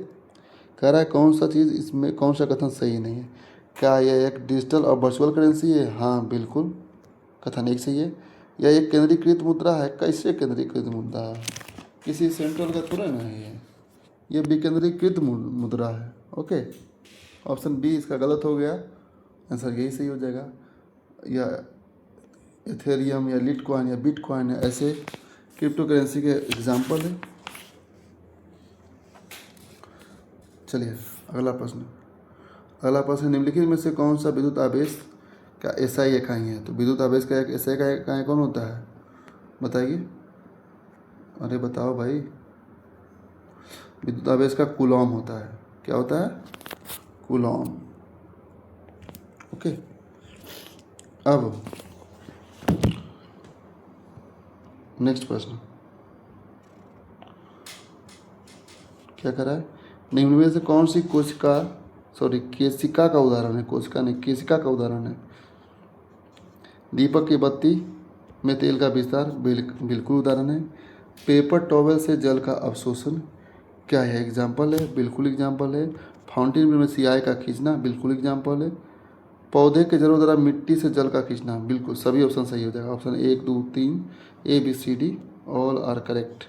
कह रहा है कौन सा चीज़ इसमें, कौन सा कथन सही नहीं है? क्या यह एक डिजिटल और वर्चुअल करेंसी है? हाँ बिल्कुल, कथन 1 सही है। यह एक केंद्रीकृत मुद्रा है? कैसे केंद्रीकृत मुद्रा है? किसी सेंट्रल का थोड़ा नहीं है, यह विकेंद्रीकृत मुद्रा है। ओके, ऑप्शन बी इसका गलत हो गया, आंसर यही सही हो जाएगा। या इथेरियम या लिटकॉइन या बिटकॉइन है, ऐसे क्रिप्टो करेंसी के एग्जाम्पल है। चलिए अगला प्रश्न, निम्नलिखित में से कौन सा विद्युत आवेश का एसआई इकाई है? तो विद्युत आवेश का एक एसआई इकाई कौन होता है? बताइए, अरे बताओ भाई। विद्युत आवेश का कूलॉम होता है। क्या होता है? कूलॉम। ओके, अब नेक्स्ट प्रश्न क्या कर रहा है? निम्न में से कौन सी केशिका का उदाहरण है? कोशिका नहीं, केशिका का उदाहरण है। दीपक की बत्ती में तेल का विस्तार बिल्कुल उदाहरण है। पेपर टॉवेल से जल का अवशोषण क्या है? एग्जाम्पल है, बिल्कुल एग्जाम्पल है। फाउंटेन में सियाही का खींचना बिल्कुल एग्जाम्पल है। पौधे के जड़ों द्वारा मिट्टी से जल का खींचना बिल्कुल, सभी ऑप्शन सही हो जाएगा। Option 1, 2, 3 ABCD all are correct.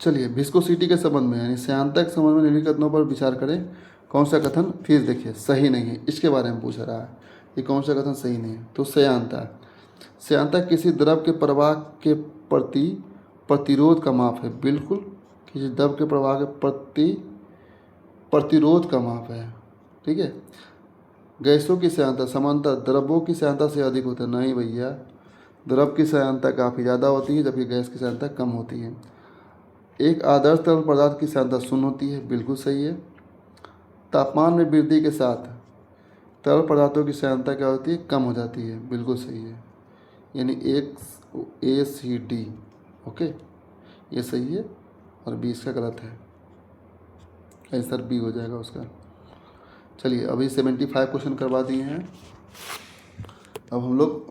चलिए विस्कोसिटी के संबंध में यानी श्यानता के संबंध में निम्नलिखित कथनों पर विचार करें। कौन सा कथन फिर देखिए सही नहीं है, इसके बारे में पूछ रहा है कि कौन सा कथन सही नहीं है। तो श्यानता किसी द्रव के प्रवाह के प्रति प्रतिरोध का माप है। बिल्कुल, किसी द्रव के प्रवाह के प्रति प्रतिरोध का माप है, ठीक है। गैसों की श्यानता समांतर द्रवों की श्यानता से अधिक होता है। नहीं भैया, द्रव की श्यानता काफ़ी ज़्यादा होती है जबकि गैस की श्यानता कम होती है। एक आदर्श तरल पदार्थ की श्यानता 0 होती है, बिल्कुल सही है। तापमान में वृद्धि के साथ तरल पदार्थों की श्यानता क्या होती है? कम हो जाती है, बिल्कुल सही है। यानी ACD। ओके, ये सही है और B इसका गलत है, आंसर B हो जाएगा उसका। चलिए अभी 75 क्वेश्चन करवा दिए हैं। अब हम लोग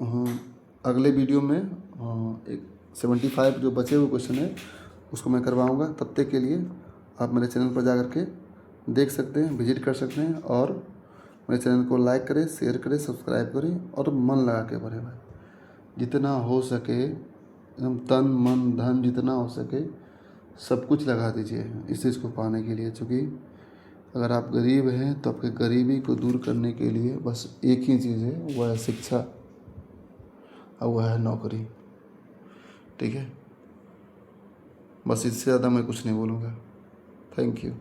अगले वीडियो में एक 75 जो बचे हुए क्वेश्चन है उसको मैं करवाऊँगा। तब तक के लिए आप मेरे चैनल पर जा कर के देख सकते हैं, विजिट कर सकते हैं और मेरे चैनल को लाइक करें, शेयर करें, सब्सक्राइब करें और मन लगा के पढ़ें भाई। जितना हो सके एकदम तन मन धन जितना हो सके सब कुछ लगा दीजिए इस चीज़ को पाने के लिए, क्योंकि अगर आप गरीब हैं तो आपके गरीबी को दूर करने के लिए बस एक ही चीज़ है, वह है शिक्षा और वह है नौकरी। ठीक है, बस इससे ज़्यादा मैं कुछ नहीं बोलूँगा। Thank you.